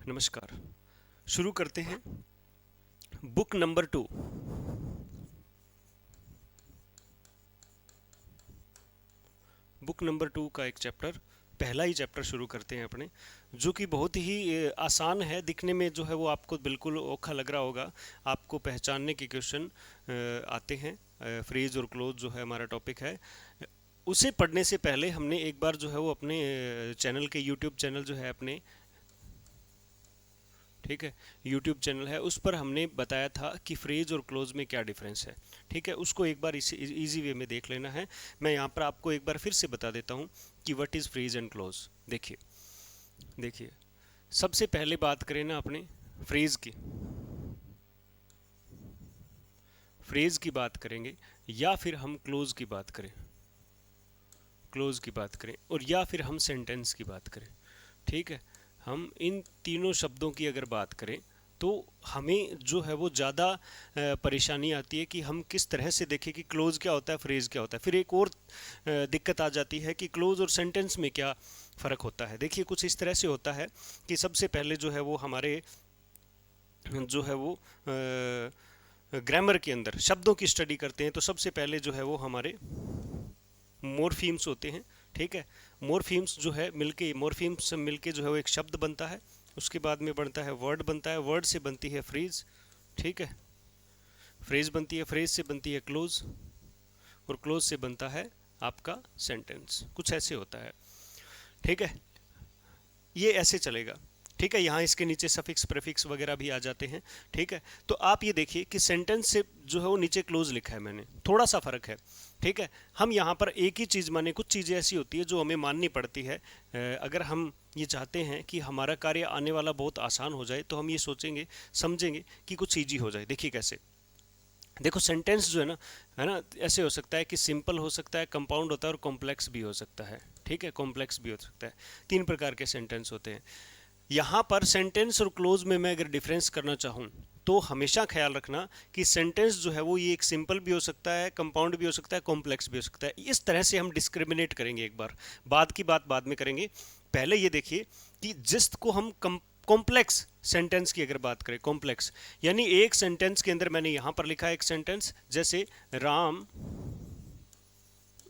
नमस्कार। शुरू करते हैं बुक नंबर 2। बुक नंबर 2 का एक चैप्टर, पहला ही चैप्टर शुरू करते हैं अपने, जो कि बहुत ही आसान है दिखने में। जो है वो आपको बिल्कुल ओखा लग रहा होगा। आपको पहचानने के क्वेश्चन आते हैं। फ्रेज और क्लोज जो है हमारा टॉपिक है। उसे पढ़ने से पहले हमने एक बार जो है वो अपने चैनल के यूट्यूब चैनल जो है अपने, ठीक है, यूट्यूब चैनल है, उस पर हमने बताया था कि फ्रेज और क्लोज में क्या डिफरेंस है। ठीक है, उसको एक बार इसी इजी वे में देख लेना है। मैं यहाँ पर आपको एक बार फिर से बता देता हूँ कि what is phrase and close. देखिए देखिए, सबसे पहले बात करें ना अपने फ्रेज की, फ्रेज की बात करेंगे, या फिर हम क्लोज की बात करें, क्लोज की बात करें, और या फिर हम सेंटेंस की बात करें। ठीक है, हम इन तीनों शब्दों की अगर बात करें तो हमें जो है वो ज़्यादा परेशानी आती है कि हम किस तरह से देखें कि क्लोज क्या होता है, फ्रेज क्या होता है। फिर एक और दिक्कत आ जाती है कि क्लोज और सेंटेंस में क्या फ़र्क होता है। देखिए, कुछ इस तरह से होता है कि सबसे पहले जो है वो हमारे जो है वो ग्रामर के अंदर शब्दों की स्टडी करते हैं, तो सबसे पहले जो है वो हमारे मोरफीम्स होते हैं। ठीक है, मोरफीम्स जो है मिलके, मोरफीम्स से मिलके जो है वो एक शब्द बनता है। उसके बाद में बनता है वर्ड, बनता है वर्ड से बनती है फ्रेज। ठीक है, फ्रेज बनती है, फ्रेज से बनती है क्लोज, और क्लोज से बनता है आपका सेंटेंस। कुछ ऐसे होता है। ठीक है, ये ऐसे चलेगा। ठीक है, यहाँ इसके नीचे सफिक्स प्रेफिक्स वगैरह भी आ जाते हैं। ठीक है, तो आप ये देखिए कि सेंटेंस से जो है वो नीचे क्लोज लिखा है मैंने, थोड़ा सा फर्क है। ठीक है, हम यहाँ पर एक ही चीज़ माने, कुछ चीज़ें ऐसी होती है जो हमें माननी पड़ती है। अगर हम ये चाहते हैं कि हमारा कार्य आने वाला बहुत आसान हो जाए, तो हम ये सोचेंगे समझेंगे कि कुछ ईजी हो जाए। देखिए कैसे, देखो सेंटेंस जो है ना, ऐसे हो सकता है कि सिंपल हो सकता है, कंपाउंड होता है, और कॉम्प्लेक्स भी हो सकता है। ठीक है, कॉम्प्लेक्स भी हो सकता है। तीन प्रकार के सेंटेंस होते हैं। यहाँ पर सेंटेंस और क्लोज में मैं अगर डिफरेंस करना चाहूँ तो हमेशा ख्याल रखना कि सेंटेंस जो है वो ये एक सिंपल भी हो सकता है, कंपाउंड भी हो सकता है, कॉम्प्लेक्स भी हो सकता है। इस तरह से हम डिस्क्रिमिनेट करेंगे एक बार, बाद की बात बाद में करेंगे। पहले ये देखिए कि जिसको हम कॉम्प्लेक्स सेंटेंस की अगर बात करें, कॉम्प्लेक्स यानी एक सेंटेंस के अंदर मैंने यहाँ पर लिखा है एक सेंटेंस, जैसे Ram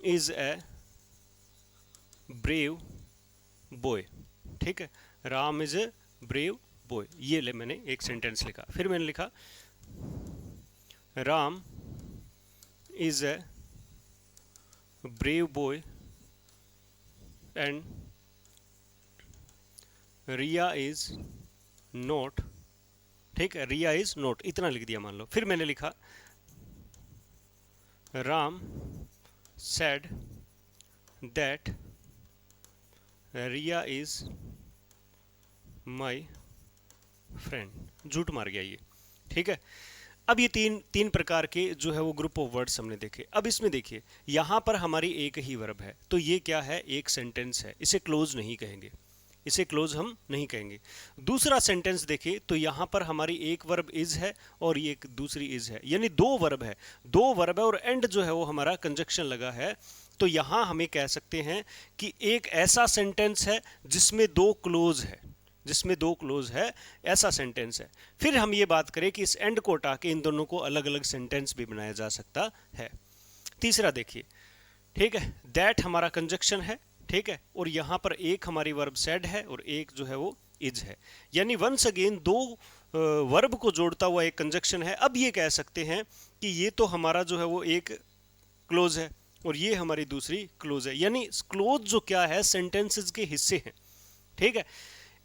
is a brave boy. ठीक है, Ram is a brave boy, ये ले मैंने एक सेंटेंस लिखा। फिर मैंने लिखा Ram is a brave boy and Riya is not. ठीक है, रिया इज नॉट, इतना लिख दिया मान लो। फिर मैंने लिखा Ram said that Riya is my friend. झूठ मार गया ये। ठीक है, अब ये तीन तीन प्रकार के जो है वो ग्रुप ऑफ वर्ड्स हमने देखे। अब इसमें देखिए, यहाँ पर हमारी एक ही वर्ब है, तो ये क्या है, एक सेंटेंस है। इसे क्लोज नहीं कहेंगे, इसे क्लोज हम नहीं कहेंगे। दूसरा सेंटेंस देखिए, तो यहाँ पर हमारी एक वर्ब इज है और ये एक दूसरी इज है, यानी दो वर्ब है, दो वर्ब है, और एंड जो है वो हमारा कंजक्शन लगा है। तो यहाँ हमें कह सकते हैं कि एक ऐसा सेंटेंस है जिसमें दो क्लोज है, जिसमें दो क्लोज है, ऐसा सेंटेंस है। फिर हम ये बात करें कि इस एंड को हटा के इन दोनों को अलग अलग सेंटेंस भी बनाया जा सकता है। तीसरा देखिए, ठीक है, दैट हमारा कंजक्शन है। ठीक है, और यहाँ पर एक हमारी वर्ब सेड है और एक जो है वो इज है, यानी वंस अगेन दो वर्ब को जोड़ता हुआ एक कंजक्शन है। अब ये कह सकते हैं कि ये तो हमारा जो है वो एक क्लोज है और ये हमारी दूसरी क्लोज है, यानी क्लोज जो क्या है, सेंटेंसेस के हिस्से हैं। ठीक है,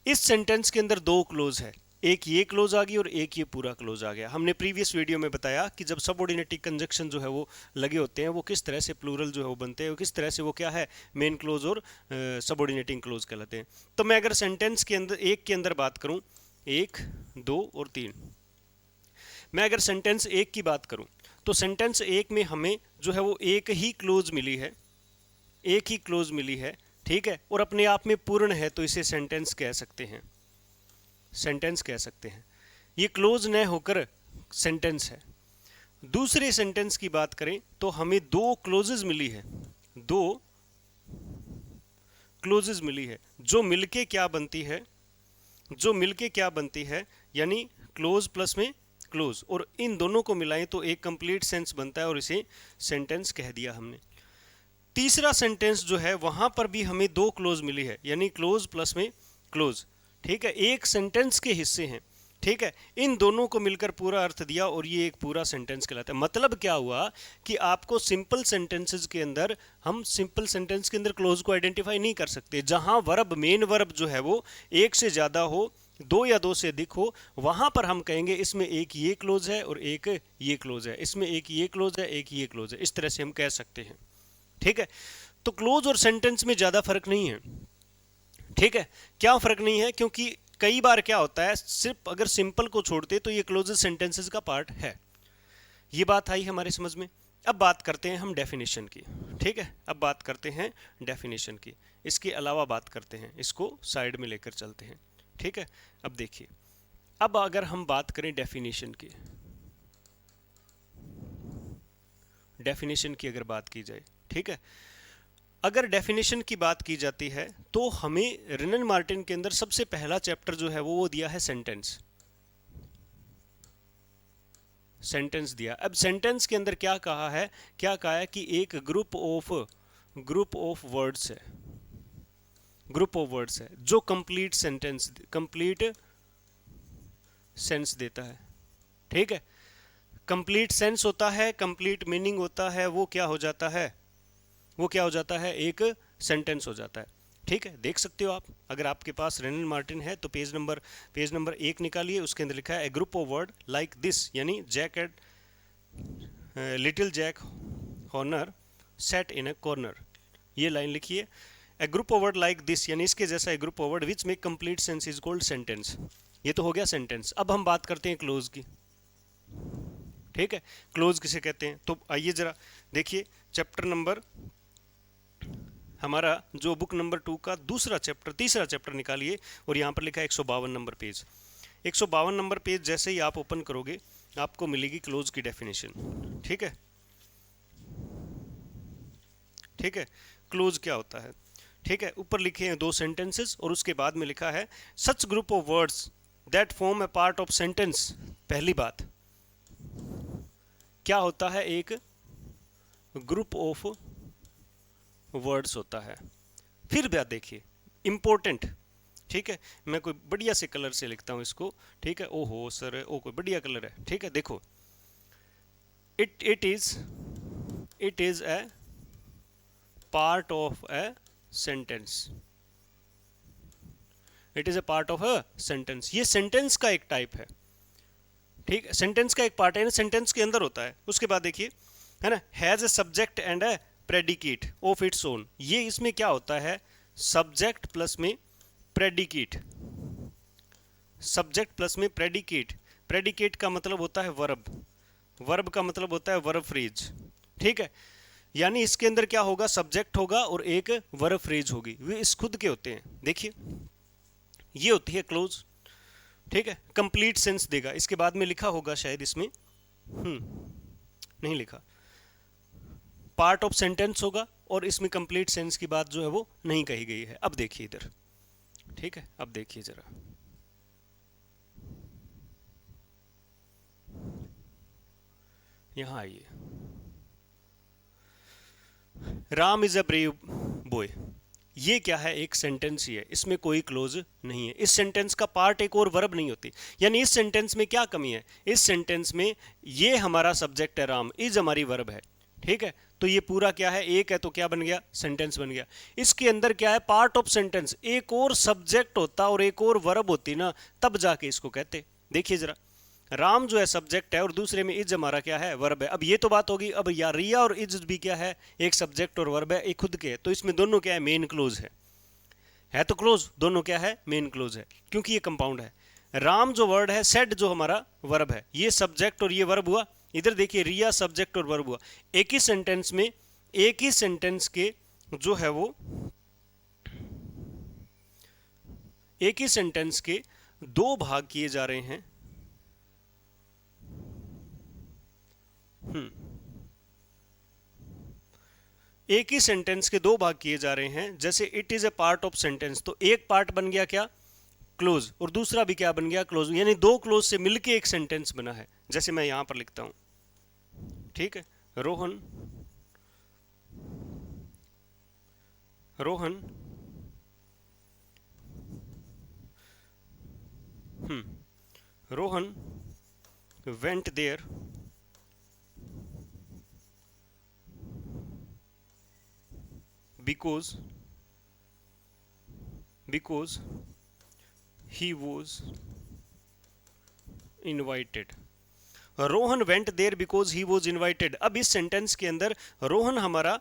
इस सेंटेंस के अंदर दो क्लोज है, एक ये क्लोज आ गई और एक ये पूरा क्लोज आ गया। हमने प्रीवियस वीडियो में बताया कि जब सबऑर्डिनेटिव कंजक्शन जो है वो लगे होते हैं, वो किस तरह से प्लूरल जो है वो बनते हैं, किस तरह से वो क्या है, मेन क्लोज और सबऑर्डिनेटिंग क्लोज कहलाते हैं। तो मैं अगर सेंटेंस के अंदर एक के अंदर बात करूं, एक, दो और तीन, मैं अगर सेंटेंस एक की बात करूं तो सेंटेंस एक में हमें जो है वो एक ही क्लोज मिली है, एक ही क्लोज मिली है। ठीक है, और अपने आप में पूर्ण है, तो इसे सेंटेंस कह सकते हैं, सेंटेंस कह सकते हैं। ये क्लोज न होकर सेंटेंस है। दूसरे सेंटेंस की बात करें तो हमें दो क्लोजेस मिली है, दो क्लोजेस मिली है, जो मिलके क्या बनती है, जो मिलके क्या बनती है, यानी क्लोज प्लस में क्लोज, और इन दोनों को मिलाएं तो एक कंप्लीट सेंस बनता है और इसे सेंटेंस कह दिया हमने। तीसरा सेंटेंस जो है वहां पर भी हमें दो क्लोज मिली है, यानी क्लोज प्लस में क्लोज। ठीक है, एक सेंटेंस के हिस्से हैं। ठीक है, इन दोनों को मिलकर पूरा अर्थ दिया और ये एक पूरा सेंटेंस कहलाता है। मतलब क्या हुआ कि आपको सिंपल सेंटेंसेस के अंदर, हम सिंपल सेंटेंस के अंदर क्लोज को आइडेंटिफाई नहीं कर सकते। जहां वर्ब, मेन वर्ब जो है वो एक से ज्यादा हो, दो या दो से अधिक हो, वहां पर हम कहेंगे इसमें एक ये क्लोज है और एक ये क्लोज है, इसमें एक ये क्लोज है, एक ये क्लोज है। इस तरह से हम कह सकते हैं। ठीक है, तो क्लोज और सेंटेंस में ज्यादा फर्क नहीं है। ठीक है, क्या फर्क नहीं है, क्योंकि कई बार क्या होता है, सिर्फ अगर सिंपल को छोड़ते तो ये क्लोज सेंटेंसेस का पार्ट है। ये बात आई हमारे समझ में। अब बात करते हैं हम डेफिनेशन की। ठीक है, अब बात करते हैं डेफिनेशन की, इसके अलावा बात करते हैं, इसको साइड में लेकर चलते हैं। ठीक है, अब देखिए, अब अगर हम बात करें डेफिनेशन की, डेफिनेशन की अगर बात की जाए, ठीक है, अगर डेफिनेशन की बात की जाती है तो हमें रिनन मार्टिन के अंदर सबसे पहला चैप्टर जो है वो दिया है सेंटेंस। सेंटेंस दिया। अब सेंटेंस के अंदर क्या कहा है, क्या कहा है कि एक ग्रुप ऑफ वर्ड्स है, ग्रुप ऑफ वर्ड्स है जो कंप्लीट सेंटेंस, कंप्लीट सेंस देता है। ठीक है, कंप्लीट सेंस होता है, कंप्लीट मीनिंग होता है, वो क्या हो जाता है, वो क्या हो जाता है, एक सेंटेंस हो जाता है। ठीक है, देख सकते हो आप, अगर आपके पास रेनन मार्टिन है तो पेज नंबर 1 निकालिए, उसके अंदर लिखा है a group of word like this, यानी Jack at little Jack Horner sat in a corner. ये लाइन लिखिए, a group of word like this, यानी इसके जैसा a group of word which make complete sense is called sentence. ये तो हो गया सेंटेंस। अब हम बात करते हैं क्लोज की। ठीक है, क्लोज किसे कहते हैं, तो आइए जरा देखिए, चैप्टर नंबर हमारा जो बुक नंबर 2 का दूसरा चैप्टर, तीसरा चैप्टर निकालिए, और यहाँ पर लिखा है 152 नंबर पेज। 152 नंबर पेज जैसे ही आप ओपन करोगे आपको मिलेगी क्लोज की डेफिनेशन। ठीक है, ठीक है, क्लोज क्या होता है। ठीक है, ऊपर लिखे हैं दो सेंटेंसेस और उसके बाद में लिखा है such group of words that form a part of sentence. पहली बात, क्या होता है, एक ग्रुप ऑफ वर्ड्स होता है। फिर बात देखिए, इंपॉर्टेंट। ठीक है, मैं कोई बढ़िया से कलर से लिखता हूं इसको। ठीक है, ओहो सर, ओ कोई बढ़िया कलर है। ठीक है, देखो, it is a part of a sentence, it is a part of a sentence. ये सेंटेंस का एक टाइप है। ठीक है, सेंटेंस का एक पार्ट है ना, सेंटेंस के अंदर होता है। उसके बाद देखिए, है ना, has a subject and A predicate of its own. ये इसमें क्या होता है, सब्जेक्ट प्लस में प्रेडिकेट, सब्जेक्ट प्लस में प्रेडिकेट। प्रेडिकेट का मतलब होता है वर्ब, वर्ब का मतलब होता है वर्ब फ्रेज। ठीक है, यानी इसके अंदर क्या होगा, सब्जेक्ट होगा और एक वर्ब फ्रेज होगी, वे इस खुद के होते हैं। देखिए, ये होती है क्लोज। ठीक है, कंप्लीट सेंस देगा। इसके बाद में लिखा होगा शायद इसमें, नहीं लिखा, पार्ट ऑफ सेंटेंस होगा और इसमें कंप्लीट सेंस की बात जो है वो नहीं कही गई है। अब देखिए इधर, ठीक है, अब देखिए जरा, यहां आइए, Ram is a brave boy. ये क्या है, एक सेंटेंस ही है, इसमें कोई क्लोज नहीं है। इस सेंटेंस का पार्ट एक और वर्ब नहीं होती। यानी इस सेंटेंस में क्या कमी है, इस सेंटेंस में ये हमारा सब्जेक्ट है, राम इज हमारी वर्ब है। ठीक है, तो ये पूरा क्या है, एक है तो क्या बन गया, सेंटेंस बन गया। इसके अंदर क्या है, पार्ट ऑफ सेंटेंस, एक और सब्जेक्ट होता और एक और वर्ब होती ना, तब जाके इसको कहते। देखिए जरा, राम जो है सब्जेक्ट है और दूसरे में इज हमारा क्या है, वर्ब है। अब ये तो बात होगी, अब या रिया और इज भी क्या है, एक सब्जेक्ट और वर्ब है, एक खुद के है, तो इसमें दोनों क्या है, मेन क्लोज है तो क्लोज, दोनों क्या है, मेन क्लोज है, क्योंकि ये कंपाउंड है। राम जो वर्ड है, सेड जो हमारा वर्ब है, ये सब्जेक्ट और ये वर्ब हुआ। इधर देखिए, रिया सब्जेक्ट और वर्ब हुआ। एक ही सेंटेंस में, एक ही सेंटेंस के जो है वो, एक ही सेंटेंस के दो भाग किए जा रहे हैं। एक ही सेंटेंस के दो भाग किए जा रहे हैं। जैसे it is a part of sentence, तो एक पार्ट बन गया क्या, क्लोज, और दूसरा भी क्या बन गया, क्लोज, यानी दो क्लोज से मिलके एक सेंटेंस बना है। जैसे मैं यहां पर लिखता हूं, ठीक है, Rohan Rohan Rohan went there because he was invited। Rohan went there because he was invited. अब इस सेंटेंस के अंदर रोहन हमारा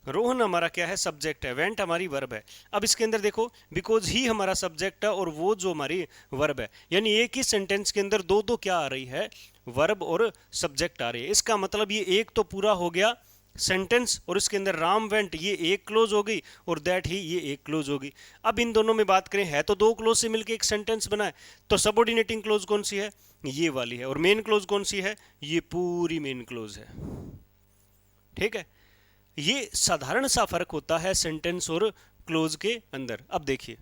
रोहन हमारा क्या है, सब्जेक्ट है, वेंट हमारी वर्ब है। अब इसके अंदर देखो, बिकॉज ही हमारा सब्जेक्ट है और वो जो हमारी वर्ब है, यानी एक ही सेंटेंस के अंदर दो दो क्या आ रही है, वर्ब और सब्जेक्ट आ रही है। इसका मतलब ये एक तो पूरा हो गया सेंटेंस, और इसके अंदर राम वेंट ये एक क्लोज हो गई और दैट ही ये एक क्लोज होगी। अब इन दोनों में बात करें, है तो दो क्लोज से मिलकर एक सेंटेंस बना है, तो सबऑर्डिनेटिंग क्लोज कौन सी है, ये वाली है, और मेन क्लोज कौन सी है, ये पूरी मेन क्लोज है। ठीक है, ये साधारण सा फर्क होता है सेंटेंस और क्लोज के अंदर। अब देखिए,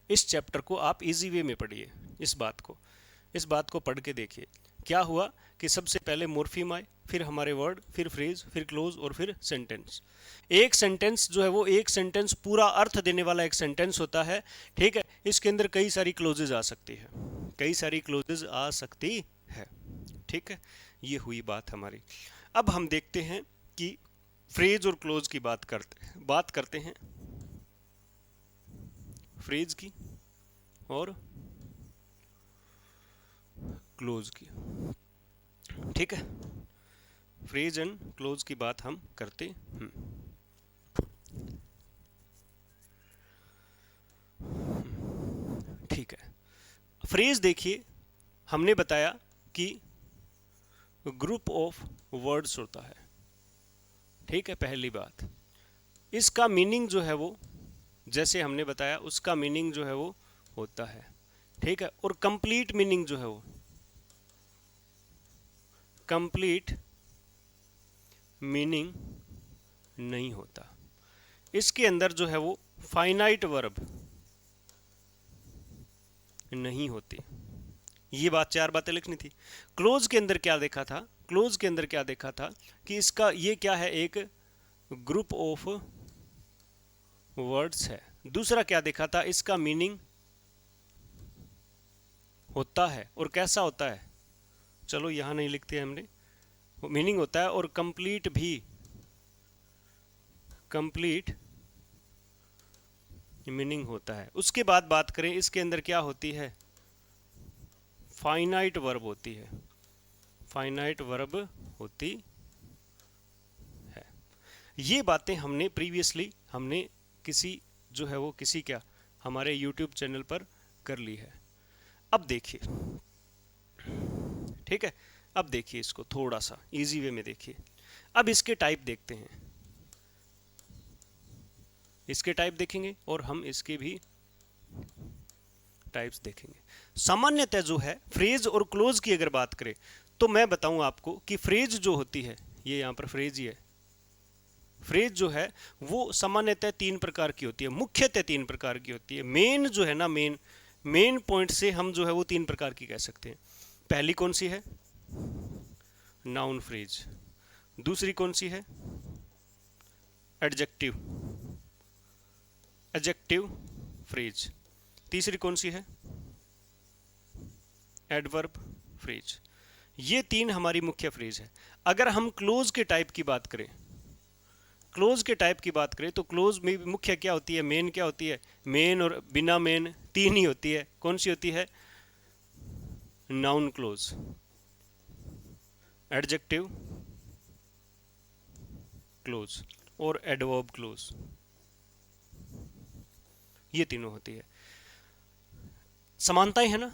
इस चैप्टर को आप इजी वे में पढ़िए, इस बात को पढ़ के देखिए। क्या हुआ कि सबसे पहले मोर्फीम आए, फिर हमारे वर्ड, फिर फ्रेज, फिर क्लोज और फिर सेंटेंस। एक सेंटेंस जो है वो एक सेंटेंस पूरा अर्थ देने वाला एक सेंटेंस होता है। ठीक है, इसके अंदर कई सारी क्लोजेज आ सकती है, कई सारी क्लोजेज आ सकती है। ठीक है, ये हुई बात हमारी। अब हम देखते हैं कि फ्रेज और क्लोज की बात करते हैं फ्रेज की और क्लोज की। ठीक है, फ्रेज एंड क्लोज की बात हम करते हैं। ठीक है, फ्रेज देखिए, हमने बताया कि ग्रुप ऑफ वर्ड्स होता है। ठीक है, पहली बात, इसका मीनिंग जो है वो, जैसे हमने बताया, उसका मीनिंग जो है वो होता है। ठीक है, और कंप्लीट मीनिंग जो है वो, कंप्लीट मीनिंग नहीं होता। इसके अंदर जो है वो फाइनाइट वर्ब नहीं होती। ये बात, चार बातें लिखनी थी। क्लोज के अंदर क्या देखा था, क्लोज के अंदर क्या देखा था कि इसका ये क्या है, एक ग्रुप ऑफ वर्ड्स है। दूसरा क्या देखा था, इसका मीनिंग होता है, और कैसा होता है, चलो यहां नहीं लिखते हमने, मीनिंग होता है, और कंप्लीट भी, कंप्लीट मीनिंग होता है। उसके बाद बात करें, इसके अंदर क्या होती है, फाइनाइट वर्ब होती है, फाइनाइट वर्ब होती है। ये बातें हमने प्रीवियसली हमने किसी जो है वो किसी क्या हमारे YouTube चैनल पर कर ली है। अब देखिए, ठीक है, अब देखिए इसको थोड़ा सा इजी वे में देखिए। अब इसके टाइप देखते हैं, इसके टाइप देखेंगे और हम इसके भी टाइप्स देखेंगे। सामान्यतः जो है फ्रेज और क्लोज की अगर बात करें, तो मैं बताऊं आपको कि फ्रेज जो होती है, ये यहां पर फ्रेज ही है, फ्रेज जो है वो सामान्यतः तीन प्रकार की होती है, मुख्यतः तीन प्रकार की होती है। मेन जो है ना, मेन पॉइंट से हम जो है वो तीन प्रकार की कह सकते हैं। पहली कौन सी है, नाउन फ्रेज। दूसरी कौन सी है, एडजेक्टिव, एडजेक्टिव फ्रेज। तीसरी कौन सी है, एडवर्ब फ्रेज। ये तीन हमारी मुख्य फ्रेज है। अगर हम क्लोज के टाइप की बात करें, क्लोज के टाइप की बात करें, तो क्लोज में मुख्य क्या होती है, मेन क्या होती है, मेन और बिना मेन तीन ही होती है। कौन सी होती है, नाउन क्लोज, एडजेक्टिव क्लोज और एडवर्ब क्लोज, ये तीनों होती है। समानताएं है ना,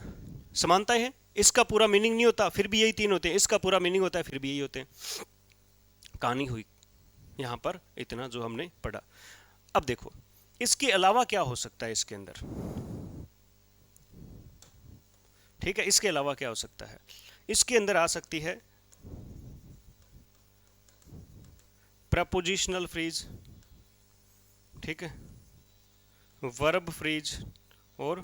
समानताएं हैं। इसका पूरा मीनिंग नहीं होता फिर भी यही तीन होते हैं, इसका पूरा मीनिंग होता है फिर भी यही होते हैं। कहानी हुई यहां पर इतना जो हमने पढ़ा। अब देखो इसके अलावा क्या हो सकता है इसके अंदर, ठीक है, इसके अलावा क्या हो सकता है, इसके अंदर आ सकती है प्रपोजिशनल फ्रेज, ठीक है, वर्ब फ्रेज और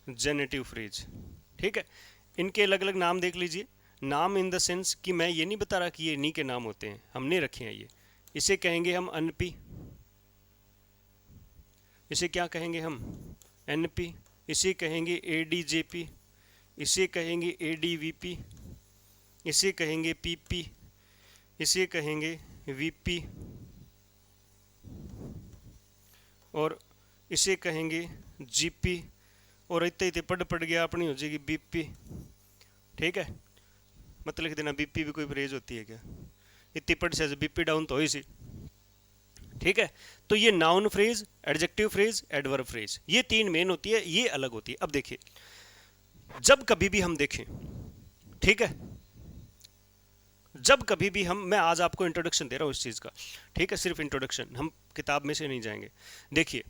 जेनेटिव फ्रेज। ठीक है, इनके अलग अलग नाम देख लीजिए। नाम इन द सेंस कि मैं ये नहीं बता रहा कि ये इन्हीं के नाम होते हैं, हमने रखे हैं ये। इसे कहेंगे हम अनपी, इसे क्या कहेंगे हम एनपी, इसे कहेंगे एडीजेपी, इसे कहेंगे एडीवीपी, इसे कहेंगे पीपी, इसे कहेंगे वीपी, और इसे कहेंगे जीपी, और इतने इतने पढ़ गया अपनी हो जाएगी बीपी। ठीक है, मतलब लिख देना बीपी भी कोई फ्रेज होती है क्या, इतनी पढ़ से बीपी डाउन तो ही सी। ठीक है, तो ये noun phrase, adjective phrase, adverb phrase, ये तीन मेन होती है, ये अलग होती है। अब देखिए, जब कभी भी हम देखें, ठीक है, जब कभी भी मैं आज आपको इंट्रोडक्शन दे रहा हूं इस चीज का, ठीक है, सिर्फ इंट्रोडक्शन, हम किताब में से नहीं जाएंगे। देखिए,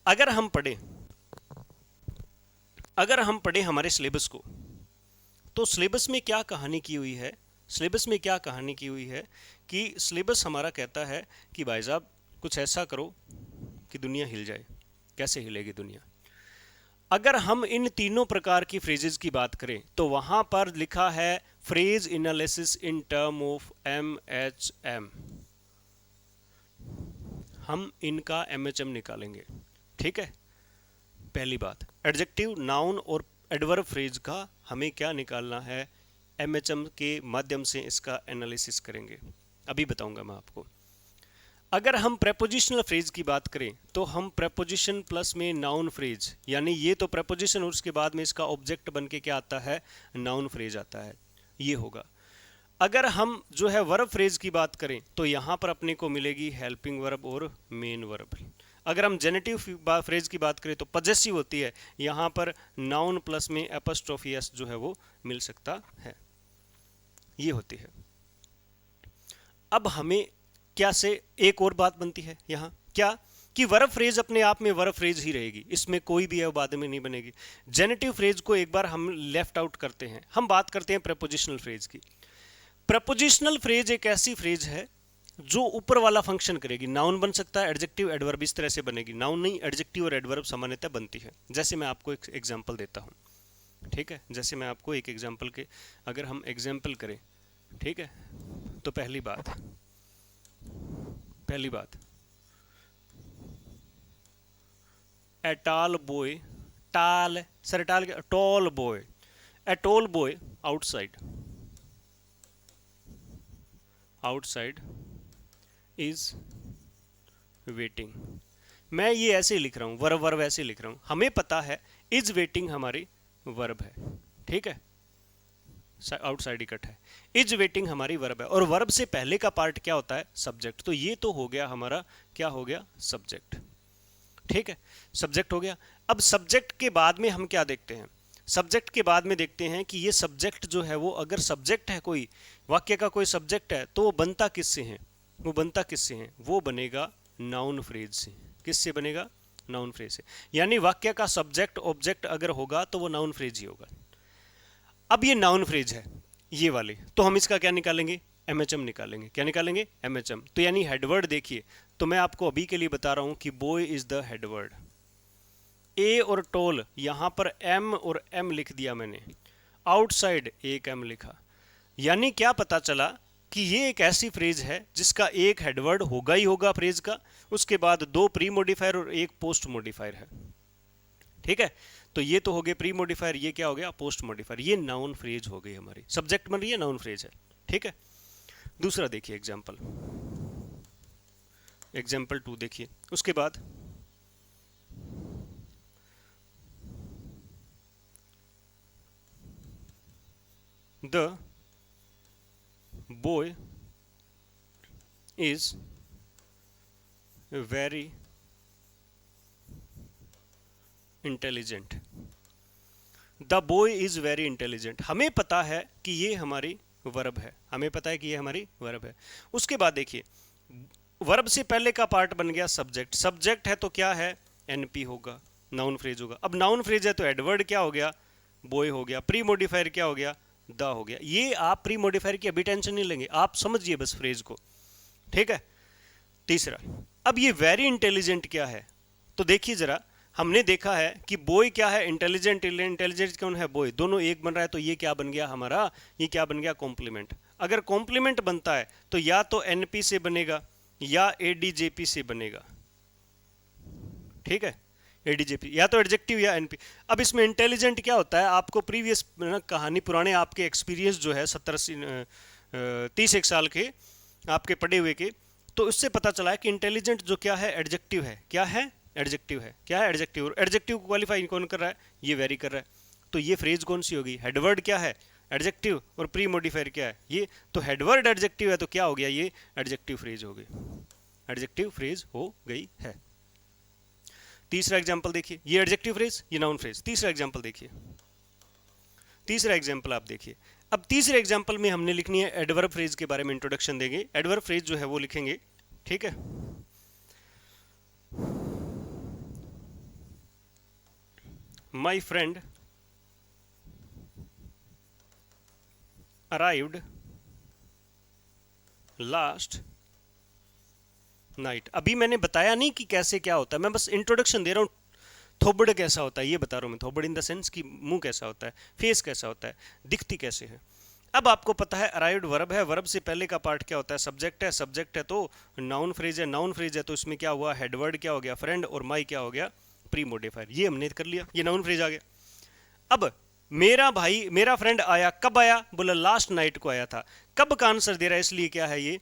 अगर हम पढ़े हमारे सिलेबस को, तो सिलेबस में क्या कहानी की हुई है, सिलेबस में क्या कहानी की हुई है कि सिलेबस हमारा कहता है कि भाई साहब कुछ ऐसा करो कि दुनिया हिल जाए। कैसे हिलेगी दुनिया? अगर हम इन तीनों प्रकार की फ्रेजेस की बात करें तो वहां पर लिखा है phrase analysis in term of MHM, हम इनका MHM निकालेंगे। ठीक है, पहली बात, एडजेक्टिव, नाउन और एडवर्ब फ्रेज का हमें क्या निकालना है, MHM के माध्यम से इसका एनालिसिस करेंगे। अभी बताऊंगा मैं आपको। अगर हम प्रेपोजिशनल फ्रेज की बात करें तो हम प्रेपोजिशन प्लस में नाउन फ्रेज, यानी ये तो प्रेपोजिशन और उसके बाद में इसका ऑब्जेक्ट बन के क्या आता है, नाउन फ्रेज आता है, ये होगा। अगर हम जो है वर्ब फ्रेज की बात करें तो यहाँ पर अपने को मिलेगी हेल्पिंग वर्ब और मेन वर्ब। अगर हम जेनेटिव फ्रेज की बात करें तो पजेसिव होती है, यहाँ पर नाउन प्लस में एपोस्ट्रोफी एस जो है वो मिल सकता है, ये होती है। अब हमें क्या से एक और बात बनती है यहाँ, क्या कि वर्ब फ्रेज अपने आप में वर्ब फ्रेज ही रहेगी, इसमें कोई भी है वो बाद में नहीं बनेगी। जेनेटिव फ्रेज को एक बार हम लेफ्ट आउट करते हैं, हम बात करते हैं प्रेपोजिशनल फ्रेज की। प्रेपोजिशनल फ्रेज एक ऐसी फ्रेज है जो ऊपर वाला फंक्शन करेगी, नाउन बन सकता है, एडजेक्टिव, एडवर्ब इस तरह से बनेगी। नाउन नहीं, एडजेक्टिव और एडवर्ब सामान्यतः बनती है। जैसे मैं आपको एक एग्जांपल देता हूँ। ठीक है, जैसे मैं आपको एक एग्जांपल के, अगर हम एग्जांपल करें, ठीक है, तो पहली बात ए टॉल बॉय, टाल सर टाल के tall boy, a tall boy outside is waiting. मैं ये ऐसे लिख रहा हूं, वर्ब ऐसे लिख रहा हूं, हमें पता है इज वेटिंग हमारी वर्ब है। ठीक है, आउटसाइड इकट है, इज वेटिंग हमारी वर्ब है, और वर्ब से पहले का पार्ट क्या होता है, सब्जेक्ट। तो ये तो हो गया हमारा, क्या हो गया, सब्जेक्ट। ठीक है, सब्जेक्ट हो गया। अब सब्जेक्ट के बाद में हम क्या देखते हैं, सब्जेक्ट के बाद में देखते हैं कि ये सब्जेक्ट जो है वो, अगर सब्जेक्ट है, कोई वाक्य का कोई सब्जेक्ट है, तो वो बनता किससे है, वो बनेगा नाउन फ्रेज से। किससे बनेगा, नाउन फ्रेज से। यानी वाक्य का सब्जेक्ट ऑब्जेक्ट अगर होगा तो वो नाउन फ्रेज ही होगा। अब ये नाउन फ्रेज है ये वाले, तो हम इसका क्या निकालेंगे, MHM निकालेंगे। क्या निकालेंगे, MHM। तो यानी हेडवर्ड देखिए, तो मैं आपको अभी के लिए बता रहा हूं कि बॉय इज द हेडवर्ड। ए और टोल, यहां पर M और M लिख दिया मैंने, आउटसाइड एक M लिखा। यानी क्या पता चला कि ये एक ऐसी फ्रेज है जिसका एक हेडवर्ड होगा ही होगा फ्रेज का, उसके बाद दो प्री मॉडिफायर और एक पोस्ट मॉडिफायर है। ठीक है, तो ये तो हो गए प्री मॉडिफायर, ये क्या हो गया, पोस्ट मॉडिफायर। ये नाउन फ्रेज हो गई हमारी, सब्जेक्ट बन रही है, नाउन फ्रेज है। ठीक है, दूसरा देखिए एग्जाम्पल 2 देखिए, उसके बाद the boy is very intelligent. The boy is very intelligent, हमें पता है कि ये हमारी वर्ब है, उसके बाद देखिए, वर्ब से पहले का पार्ट बन गया सब्जेक्ट है तो क्या है, NP होगा, नाउन फ्रेज होगा। अब नाउन फ्रेज है तो एडवर्ड क्या हो गया, बॉय हो गया। प्री मॉडिफायर क्या हो गया, द हो गया। ये आप प्री मॉडिफायर की अभी टेंशन नहीं लेंगे, आप समझिए बस फ्रेज को, ठीक है। तीसरा, अब ये वेरी इंटेलिजेंट क्या है, तो देखिए जरा, हमने देखा है कि बॉय क्या है, इंटेलिजेंट, इंटेलिजेंट कौन है, बॉय, दोनों एक बन रहा है, तो ये क्या बन गया हमारा, ये क्या बन गया, कॉम्प्लीमेंट। अगर कॉम्प्लीमेंट बनता है तो या तो एनपी से बनेगा या एडीजेपी से बनेगा, ठीक है, एडीजेपी या तो एडजेक्टिव या एनपी। अब इसमें इंटेलिजेंट क्या होता है, आपको प्रीवियस कहानी, पुराने आपके एक्सपीरियंस जो है 30 एक साल के आपके पढ़े हुए के, तो उससे पता चला है कि इंटेलिजेंट जो क्या है, एडजेक्टिव है, क्या है, एडजेक्टिव है, क्या है, एडजेक्टिव। और एडजेक्टिव को क्वालिफाई कौन कर रहा है, ये वेरी कर रहा है। तो ये फ्रेज कौन सी होगी, हेडवर्ड क्या है, एडजेक्टिव, और प्री मॉडिफायर क्या है, ये। तो हेडवर्ड एडजेक्टिव है, तो क्या हो गया, ये एडजेक्टिव फ्रेज हो गई, एडजेक्टिव फ्रेज हो गई है। तीसरा एग्जांपल देखिए, ये एडजेक्टिव फ्रेज, ये नाउन फ्रेज। तीसरा एग्जांपल देखिए, तीसरा एग्जांपल आप देखिए। अब तीसरे एग्जांपल में हमने लिखनी है एडवर्ब फ्रेज के बारे में इंट्रोडक्शन देंगे। एडवर्ब फ्रेज जो है वो लिखेंगे, ठीक है। My friend arrived last night. अभी मैंने बताया नहीं कि कैसे क्या होता है, मैं बस इंट्रोडक्शन दे रहा हूँ। थोबड़ कैसा होता है ये बता रहा हूँ मैं, थोबड़ इन द सेंस कि मुंह कैसा होता है, फेस कैसा होता है, दिखती कैसे है। अब आपको पता है अराइव्ड वर्ब है, वर्ब से पहले का पार्ट क्या होता है, सब्जेक्ट है, सब्जेक्ट है तो नाउन फ्रेज है, नाउन फ्रेज है तो इसमें क्या हुआ, हेडवर्ड क्या हो गया, फ्रेंड, और माई क्या हो गया, प्री मॉडिफायर। ये हमने कर लिया, ये नाउन फ्रेज आ गया। अब मेरा भाई, मेरा फ्रेंड आया, कब आया, बोला लास्ट नाइट को आया था। कब का आंसर दे रहा है, इसलिए क्या है, ये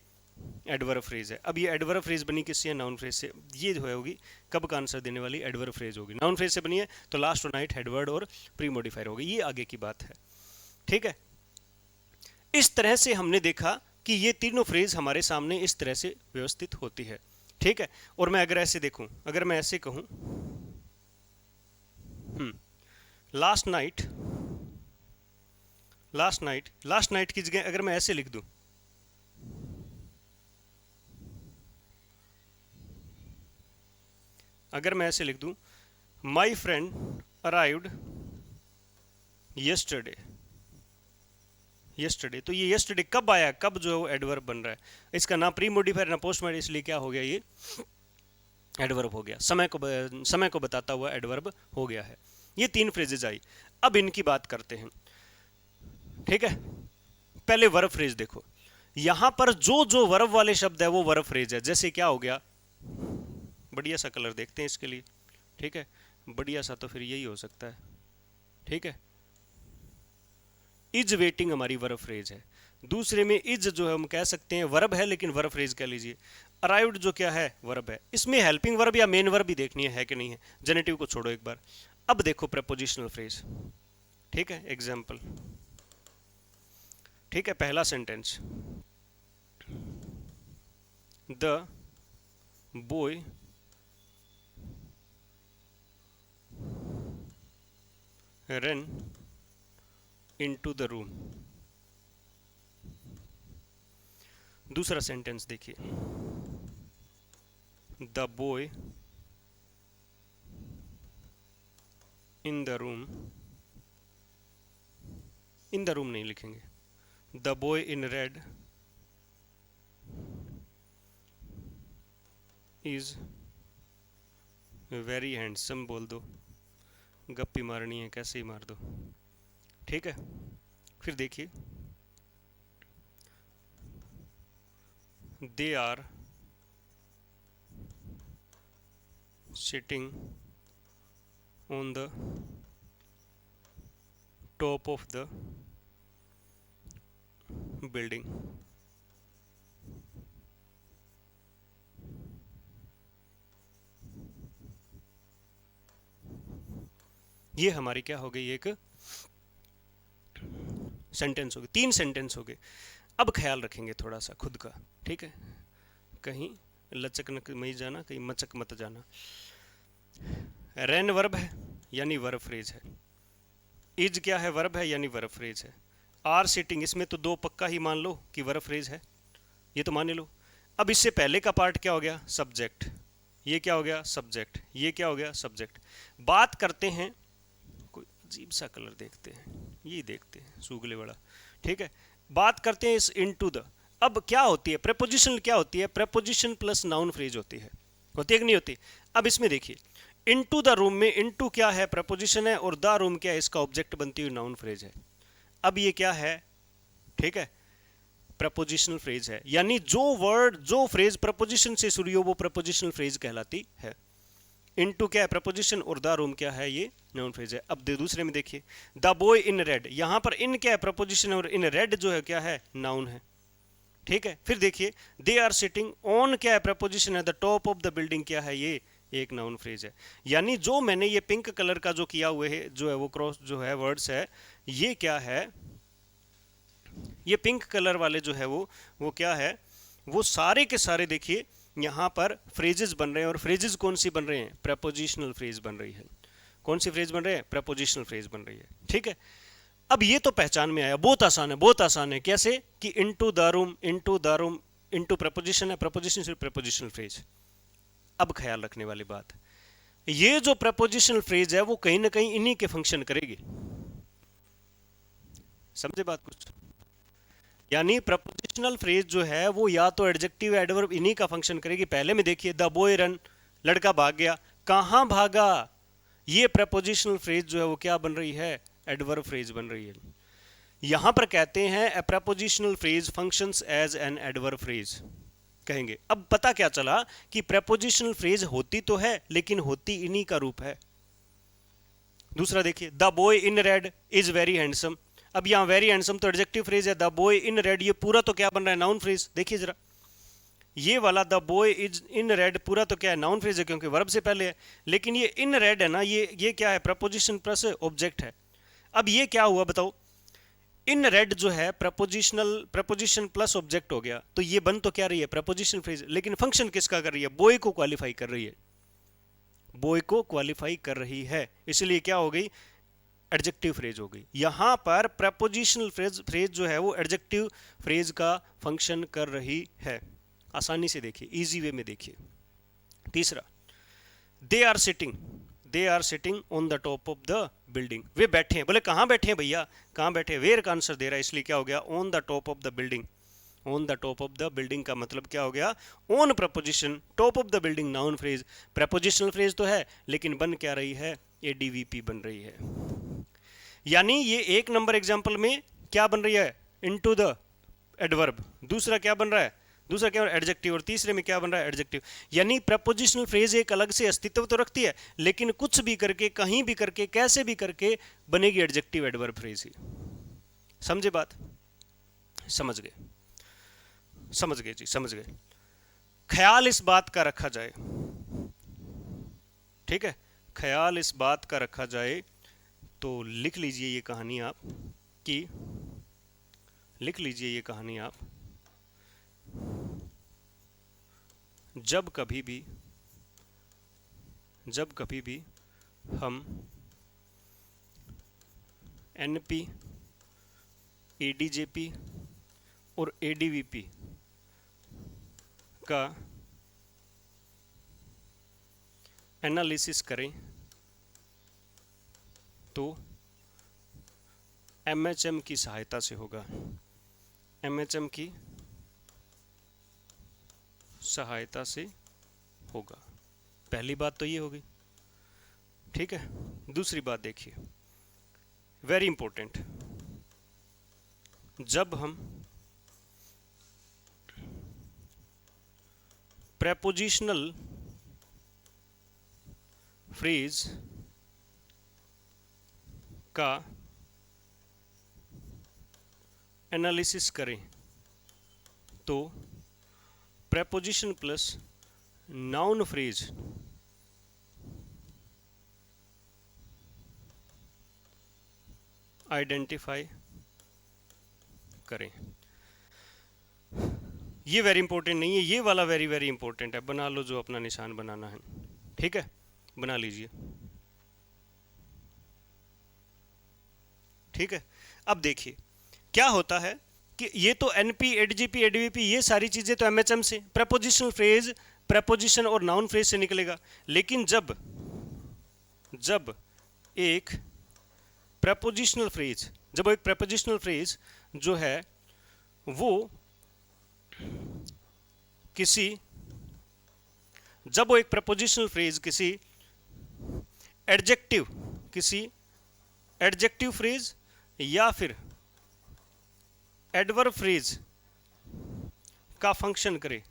एडवर्ब फ्रेज है। अब ये एडवर्ब फ्रेज बनी किससे, नाउन फ्रेज से। ये जो है होगी कब का आंसर देने वाली एडवर्ब फ्रेज होगी, नाउन फ्रेज से बनी है तो लास्ट और नाइट हेडवर्ड और प्री मॉडिफायर होगी। ये आगे की बात है, ठीक है। इस तरह से हमने देखा कि ये तीनों फ्रेज हमारे सामने इस तरह से व्यवस्थित होती है, ठीक है। और मैं अगर ऐसे देखूं, अगर मैं ऐसे कहूं, last night, last night, last night की जगह अगर मैं ऐसे लिख दूं, अगर मैं ऐसे लिख दूं, my friend arrived yesterday, yesterday, तो ये यस्टरडे कब आया, कब जो है वो एडवर्ब बन रहा है। इसका ना प्री मॉडिफायर ना पोस्ट मॉडिफायर, इसलिए क्या हो गया, ये एडवर्ब हो गया, समय को बताता हुआ एडवर्ब हो गया है। ये तीन फ्रेजेज आई। अब इनकी बात करते हैं, ठीक है। पहले वर्ब फ्रेज देखो, यहां पर जो जो वर्ब वाले शब्द है वो वर्ब फ्रेज है। जैसे क्या हो गया, बढ़िया सा कलर देखते हैं इसके लिए, ठीक है, बढ़िया सा तो फिर यही हो सकता है, ठीक है। इज वेटिंग हमारी वर्ब फ्रेज है। दूसरे में इज जो है हम कह सकते हैं वर्ब है, लेकिन वर्ब फ्रेज कह लीजिए। अराइव्ड जो क्या है, वर्ब है। इसमें हेल्पिंग वर्ब या मेन वर्ब भी देखनी है कि नहीं है, जेनेटिव को छोड़ो एक बार। अब देखो प्रपोजिशनल फ्रेज, ठीक है। एग्जाम्पल, ठीक है, पहला sentence, the boy ran into the room। दूसरा सेंटेंस देखिए, the boy in the room, in the room नहीं लिखेंगे, the boy in red is very handsome, बोल दो, गप्पी मारनी है कैसे ही मार दो, ठीक है। फिर देखिए, they are sitting on the top of the building. ये हमारी क्या हो गई, एक सेंटेंस हो गई, तीन सेंटेंस हो गए। अब ख्याल रखेंगे थोड़ा सा खुद का, ठीक है, कहीं लचक मत जाना, कहीं मचक मत जाना। रेन वर्ब है यानी वर्ब फ्रेज है, इज क्या है, वर्ब है यानी वर्ब फ्रेज है। आर सिटिंग, इसमें तो दो पक्का ही मान लो कि वर्ब फ्रेज है, ये तो मान लो। अब इससे पहले का पार्ट क्या हो गया, सब्जेक्ट, ये क्या हो गया, सब्जेक्ट, ये क्या हो गया, सब्जेक्ट। बात करते हैं, कोई अजीब सा कलर देखते हैं, ये देखते हैं सूगले वाला। ठीक है, बात करते हैं इस इनटू द। अब क्या होती है प्रेपोजिशन, क्या होती है प्रेपोजिशन प्लस नाउन फ्रेज होती है कि नहीं होती। अब इसमें देखिए इनटू द रूम में इनटू क्या है प्रपोजिशन है और द रूम क्या है इसका ऑब्जेक्ट बनती हुई नाउन फ्रेज है। अब ये क्या है, ठीक है, प्रपोजिशनल फ्रेज है, यानी जो वर्ड जो फ्रेज प्रपोजिशन से शुरू हो वो प्रपोजिशनल फ्रेज कहलाती है। इनटू क्या है प्रपोजिशन और द रूम क्या है ये नाउन फ्रेज है। अब दूसरे में देखिए द बॉय इन रेड, यहां पर इन क्या है प्रपोजिशन और इन रेड जो है क्या है नाउन है। ठीक है, फिर देखिए दे आर सिटिंग ऑन क्या है प्रपोजिशन है, the top of the building क्या है ये एक नाउन फ्रेज है। यानी जो मैंने ये पिंक कलर का जो किया हुआ है जो है वो क्रॉस जो है वर्ड्स है, ये क्या है, ये पिंक कलर वाले जो है वो क्या है, वो सारे के सारे देखिए यहां पर फ्रेजेस बन रहे हैं। और फ्रेजेस कौन सी बन रहे हैं, प्रपोजिशनल फ्रेज बन रही है। कौन सी फ्रेज बन रहे हैं, प्रपोजिशनल फ्रेज बन रही है। ठीक है, अब ये तो पहचान में आया, बहुत आसान है, बहुत आसान है। कैसे कि into the room, into the room, into preposition है, प्रपोजिशन से प्रपोजिशनल फ्रेज। अब ख्याल रखने वाली बात, ये जो प्रपोजिशनल फ्रेज है वो कहीं ना कहीं इन्हीं के फंक्शन करेगी। समझे बात कुछ, यानी प्रपोजिशनल फ्रेज जो है वो या तो एडजेक्टिव एडवर्ब इन्हीं का फंक्शन करेगी। पहले में देखिए द बॉय रन, लड़का भाग गया, कहां भागा, ये प्रपोजिशनल फ्रेज जो है वो क्या बन रही है, एडवर्ब फ्रेज बन रही है। यहां पर कहते हैं a prepositional phrase functions as an adverb phrase कहेंगे। अब पता क्या चला कि प्रपोजिशनल फ्रेज होती तो है लेकिन होती इन्हीं का रूप है। दूसरा देखिए the boy in red is very handsome, अब यहां वेरी हैंडसम तो एडजेक्टिव फ्रेज है, द बॉय इन रेड ये पूरा तो क्या बन रहा है, नाउन फ्रेज। देखिए जरा ये वाला the boy is in red पूरा तो क्या है, नाउन फ्रेज है क्योंकि वर्ब से पहले है। लेकिन ये इन रेड है ना, ये क्या है, प्रपोजिशन प्लस ऑब्जेक्ट है। अब ये क्या हुआ बताओ, इन रेड जो है प्रपोजिशन प्लस ऑब्जेक्ट हो गया, तो ये बन तो क्या रही है, प्रपोजिशन फ्रेज, लेकिन फंक्शन किसका कर रही है, बॉय को क्वालिफाई कर रही है, बॉय को क्वालिफाई कर रही है, इसलिए क्या हो गई, एडजेक्टिव फ्रेज हो गई। यहां पर प्रपोजिशनल फ्रेज जो है वो एडजेक्टिव फ्रेज का फंक्शन कर रही है। आसानी से देखिए, इजी वे में देखिए। तीसरा they are sitting on the top of the building, वे बैठे हैं, बोले कहां बैठे हैं भैया, कहां बैठे, वेयर का आंसर दे रहा है, इसलिए क्या हो गया, on the top of the building. On the top of the building का मतलब क्या हो गया, on preposition, top of the building noun phrase, prepositional phrase तो है लेकिन बन क्या रही है, एडीवीपी बन रही है। यानी ये एक नंबर एग्जांपल में क्या बन रही है, इनटू द एडवर्ब, दूसरा क्या बन रहा है, दूसरा क्या एडजेक्टिव, और तीसरे में क्या बन रहा है, एडजेक्टिव। यानी प्रपोजिशनल फ्रेज एक अलग से अस्तित्व तो रखती है लेकिन कुछ भी करके, कहीं भी करके, कैसे भी करके बनेगी एडजेक्टिव एडवर्ब फ्रेज ही। समझे बात, समझ गए, समझ गए जी, समझ गए। ख्याल इस बात का रखा जाए, ठीक है, ख्याल इस बात का रखा जाए, तो लिख लीजिए ये कहानी आप, कि लिख लीजिए ये कहानी आप, जब कभी भी हम एनपी, एडीजेपी और एडीवीपी का एनालिसिस करें तो एमएचएम की सहायता से होगा, एमएचएम की सहायता से होगा। पहली बात तो ये होगी, ठीक है। दूसरी बात देखिए, वेरी इंपॉर्टेंट, जब हम प्रेपोजिशनल फ्रेज का एनालिसिस करें तो preposition plus noun phrase identify करें। ये वेरी इंपॉर्टेंट नहीं है, ये वाला वेरी वेरी इंपॉर्टेंट है, बना लो जो अपना निशान बनाना है, ठीक है, बना लीजिए, ठीक है। अब देखिए क्या होता है कि ये तो एनपी, एडीजीपी, एडीवीपी ये सारी चीजें तो एमएचएम से, प्रपोजिशनल फ्रेज प्रपोजिशन और नाउन फ्रेज से निकलेगा। लेकिन जब एक प्रपोजिशनल फ्रेज जब एक प्रेपोजिशनल फ्रेज जो है वो किसी जब वो एक प्रपोजिशनल फ्रेज किसी एडजेक्टिव फ्रेज या फिर एडवर्ब फ्रेज का फंक्शन करे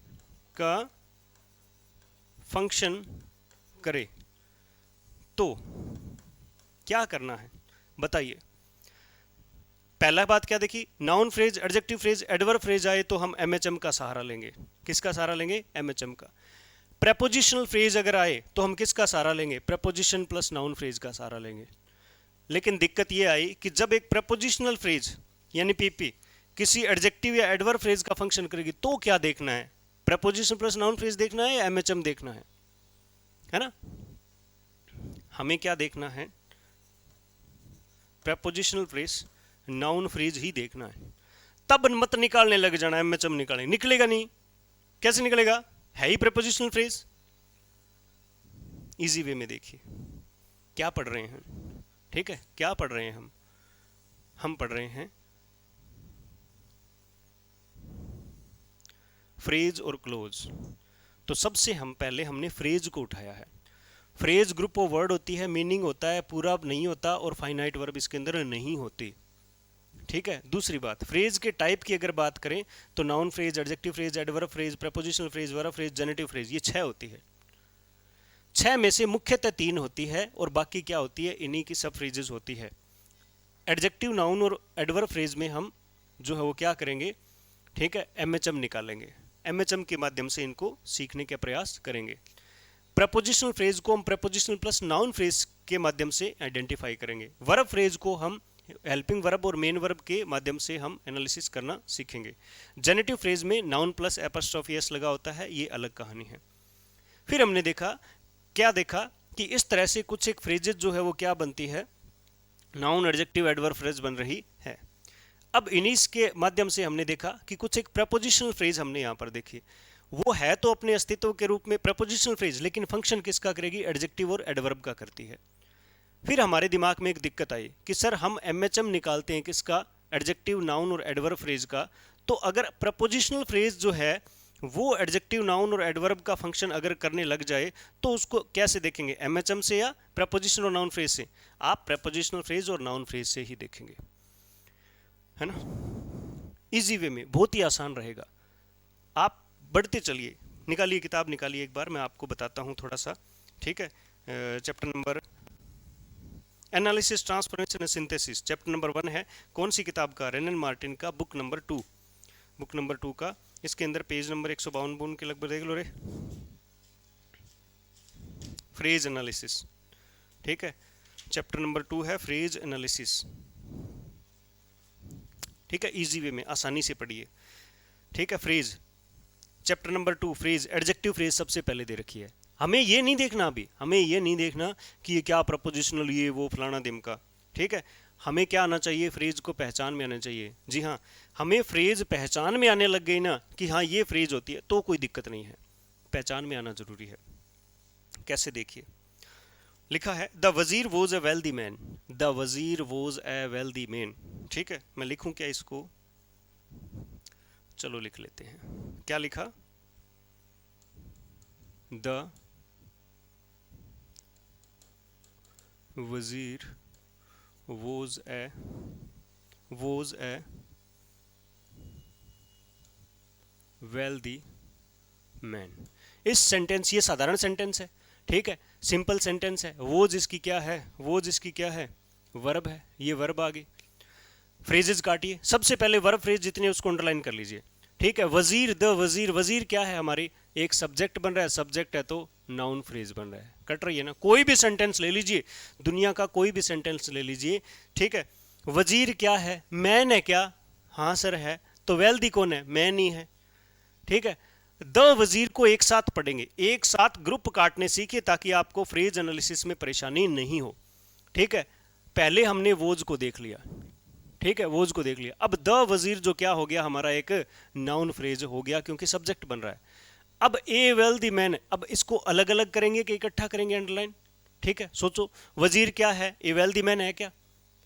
तो क्या करना है बताइए। पहला बात क्या देखी, noun phrase, adjective phrase, adverb phrase आए तो हम एमएचएम का सहारा लेंगे। किसका सहारा लेंगे? एमएचएम का। प्रेपोजिशनल फ्रेज अगर आए तो हम किसका सहारा लेंगे? प्रेपोजिशन प्लस नाउन फ्रेज का सहारा लेंगे। लेकिन दिक्कत यह आई कि जब एक प्रेपोजिशनल फ्रेज यानी पीपी किसी एडजेक्टिव या एडवर्ब फ्रेज का फंक्शन करेगी तो क्या देखना है? प्रेपोजिशन प्लस नाउन फ्रेज देखना है या एमएचएम देखना है ना? हमें क्या देखना है? प्रेपोजिशनल फ्रेज, नाउन फ्रेज ही देखना है। तब मत निकालने लग जाना एमएचएम निकालें, निकलेगा नहीं। कैसे निकलेगा? है ही प्रेपोजिशनल फ्रेज। इजी वे में देखिए क्या पढ़ रहे हैं, ठीक है? क्या पढ़ रहे हैं हम पढ़ रहे हैं फ्रेज और क्लोज। तो सबसे पहले हमने फ्रेज को उठाया है। फ्रेज ग्रुप ऑफ वर्ड होती है, मीनिंग होता है, पूरा नहीं होता और फाइनाइट वर्ब इसके अंदर नहीं होती, ठीक है? दूसरी बात, फ्रेज के टाइप की अगर बात करें तो noun phrase, adjective phrase, adverb phrase, prepositional phrase, verb phrase, generative phrase, ये 6 होती है। 6 में से मुख्यतः 3 होती है और बाकी क्या होती है? इन्हीं की सब फ्रेजेस होती है। एडजेक्टिव, नाउन और एडवर्ब फ्रेज में हम जो है वो क्या करेंगे, ठीक है? एमएचएम निकालेंगे। एमएचएम के माध्यम से इनको सीखने का प्रयास करेंगे। प्रपोजिशनल फ्रेज को हम प्रपोजिशनल प्लस नाउन फ्रेज के माध्यम से आइडेंटिफाई करेंगे। वर्ब फ्रेज को हम हेल्पिंग वर्ब और मेन वर्ब के माध्यम से हम एनालिसिस करना सीखेंगे। जेनेटिव फ्रेज में नाउन प्लस एपस्ट्रोफी एस लगा होता है, ये अलग कहानी है। फिर हमने देखा कि इस तरह से कुछ एक फ्रेजेस जो है वो क्या बनती है? नाउन, एडजेक्टिव, एडवर्ब फ्रेज बन रही है। अब इन्हीं के माध्यम से हमने देखा कि कुछ एक प्रपोजिशनल फ्रेज हमने यहाँ पर देखी, वो है तो अपने अस्तित्व के रूप में प्रपोजिशनल फ्रेज, लेकिन फंक्शन किसका करेगी? एडजेक्टिव और एडवर्ब का करती है। फिर हमारे दिमाग में एक दिक्कत आई कि सर हम एमएचएम निकालते हैं किसका? एडजेक्टिव, नाउन और एडवर्ब फ्रेज का। तो अगर प्रपोजिशनल फ्रेज जो है वो एडजेक्टिव, नाउन और एडवर्ब का फंक्शन अगर करने लग जाए तो उसको कैसे देखेंगे? एमएचएम से या प्रपोजिशनल और नाउन फ्रेज से? आप प्रपोजिशनल फ्रेज और नाउन फ्रेज से ही देखेंगे, है ना? इजी वे में, बहुत ही आसान रहेगा। आप बढ़ते चलिए, निकालिए किताब, निकालिए एक बार, मैं आपको बताता हूँ थोड़ा सा, ठीक है? Chapter number analysis, transformation and synthesis, chapter number 1 है। कौन सी किताब का? रेनन मार्टिन का, बुक नंबर 2 का। इसके अंदर पेज नंबर 152 के लगभग देख लो रे। फ्रेज एनालिसिस, ठीक है? चैप्टर नंबर 2 है फ्रेज एनालिसिस, ठीक है? इजी वे में आसानी से पढ़िए, ठीक है? Phrase chapter number 2 phrase, adjective phrase सबसे पहले दे रखी है। हमें ये नहीं देखना, अभी हमें ये नहीं देखना कि ये क्या प्रपोजिशनल, ये वो फलाना दिमका, ठीक है? हमें क्या आना चाहिए? फ्रेज को पहचान में आना चाहिए। जी हाँ, हमें फ्रेज पहचान में आने लग गई ना कि हाँ ये फ्रेज होती है तो कोई दिक्कत नहीं है, पहचान में आना जरूरी है। कैसे? देखिए, लिखा है द वजीर was a wealthy man. The वजीर वॉज अ वेल्दी मैन, ठीक है? मैं लिखूं क्या इसको? चलो लिख लेते हैं। क्या लिखा? द वजीर वॉज ए वेल्दी मैन। इस सेंटेंस, ये साधारण सेंटेंस है, ठीक है? सिंपल सेंटेंस है। वोज इसकी क्या है? वोज इसकी क्या है? वर्ब है। ये वर्ब आ गई। फ्रेजेस काटिए। सबसे पहले वर्ब फ्रेज जितने उसको अंडरलाइन कर लीजिए, ठीक है? वजीर, द वजीर, वजीर क्या है? हमारी एक सब्जेक्ट बन रहा है, सब्जेक्ट है तो नाउन फ्रेज बन रहा है। कट रही है ना? कोई भी सेंटेंस ले लीजिए, दुनिया का कोई भी सेंटेंस ले लीजिए, ठीक है? वजीर क्या है? मैन है क्या? हाँ सर है। तो वेल्दी कौन है? मैन ही है, ठीक है? द वजीर को एक साथ पढ़ेंगे, एक साथ ग्रुप काटने सीखिए ताकि आपको फ्रेज एनालिसिस में परेशानी नहीं हो, ठीक है? पहले हमने वोज को देख लिया, ठीक है? वोज को देख लिया। अब द वजीर जो क्या हो गया? हमारा एक नाउन फ्रेज हो गया क्योंकि सब्जेक्ट बन रहा है। अब ए वेल्दी मैन, अब इसको अलग अलग करेंगे कि इकट्ठा करेंगे अंडरलाइन, ठीक है? सोचो, वजीर क्या है? ए वेल्दी मैन है क्या?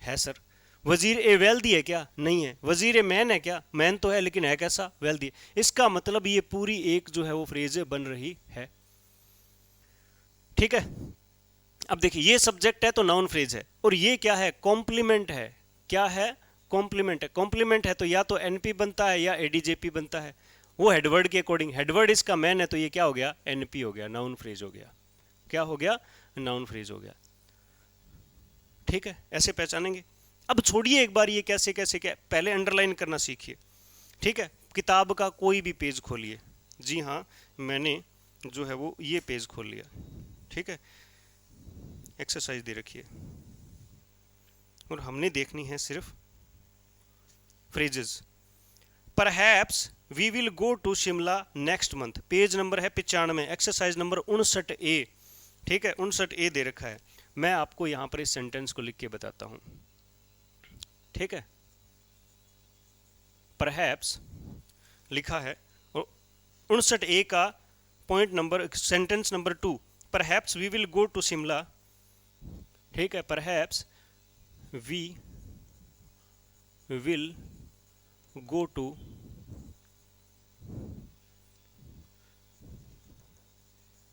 है सर। वजीर ए वेल्दी है क्या? नहीं है। वजीर ए मैन है क्या? मैन तो है लेकिन है कैसा? वेल्दी। इसका मतलब ये पूरी एक जो है वो फ्रेज बन रही है। ठीक है। अब देखिए ये सब्जेक्ट है तो नाउन फ्रेज है, और ये क्या है? कॉम्प्लीमेंट है। क्या है? कॉम्प्लीमेंट है। कॉम्प्लीमेंट है तो या तो एनपी बनता है या एडीजेपी बनता है, वो हेडवर्ड के अकॉर्डिंग। हेडवर्ड इसका मैन है तो ये क्या हो गया? एनपी हो गया, नाउन फ्रेज हो गया। क्या हो गया? नाउन फ्रेज हो गया। ठीक है, ऐसे पहचानेंगे। अब छोड़िए एक बार ये कैसे कैसे क्या, पहले अंडरलाइन करना सीखिए। ठीक है, किताब का कोई भी पेज खोलिए। जी हाँ, मैंने जो है वो ये पेज खोल लिया। ठीक है, एक्सरसाइज दे रखी है और हमने देखनी है सिर्फ phrases. Perhaps we will go to Shimla next month. Page number है 95, एक्सरसाइज नंबर 59A। ठीक है, 59A दे रखा है। मैं आपको यहां पर इस सेंटेंस को लिख के बताता हूं। ठीक है, परहैप्स लिखा है और 59A का point number, sentence number 2, perhaps we will go to Shimla. ठीक है, perhaps we will go to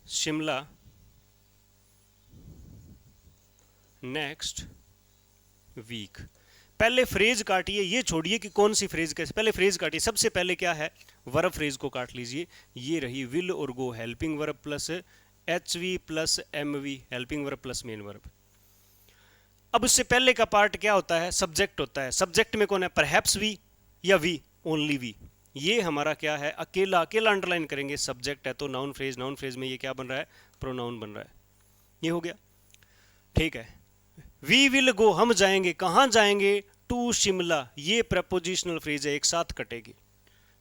Shimla next week. पहले फ्रेज काटिए, ये छोड़िए कि कौन सी फ्रेज कैसे, पहले फ्रेज काटिए। सबसे पहले क्या है? वर्ब फ्रेज को काट लीजिए। ये रही विल और go, helping verb plus HV plus MV, helping verb plus main verb. अब उससे पहले का पार्ट क्या होता है? सब्जेक्ट होता है। सब्जेक्ट में कौन है? परहैप्स वी या वी, ओनली वी। ये हमारा क्या है? अकेला अकेला अंडरलाइन करेंगे। सब्जेक्ट है तो नाउन फ्रेज, नाउन फ्रेज में ये क्या बन रहा है? प्रोनाउन बन रहा है। ये हो गया। ठीक है, वी विल गो, हम जाएंगे। कहां जाएंगे? टू शिमला, ये प्रपोजिशनल फ्रेज है, एक साथ कटेगी।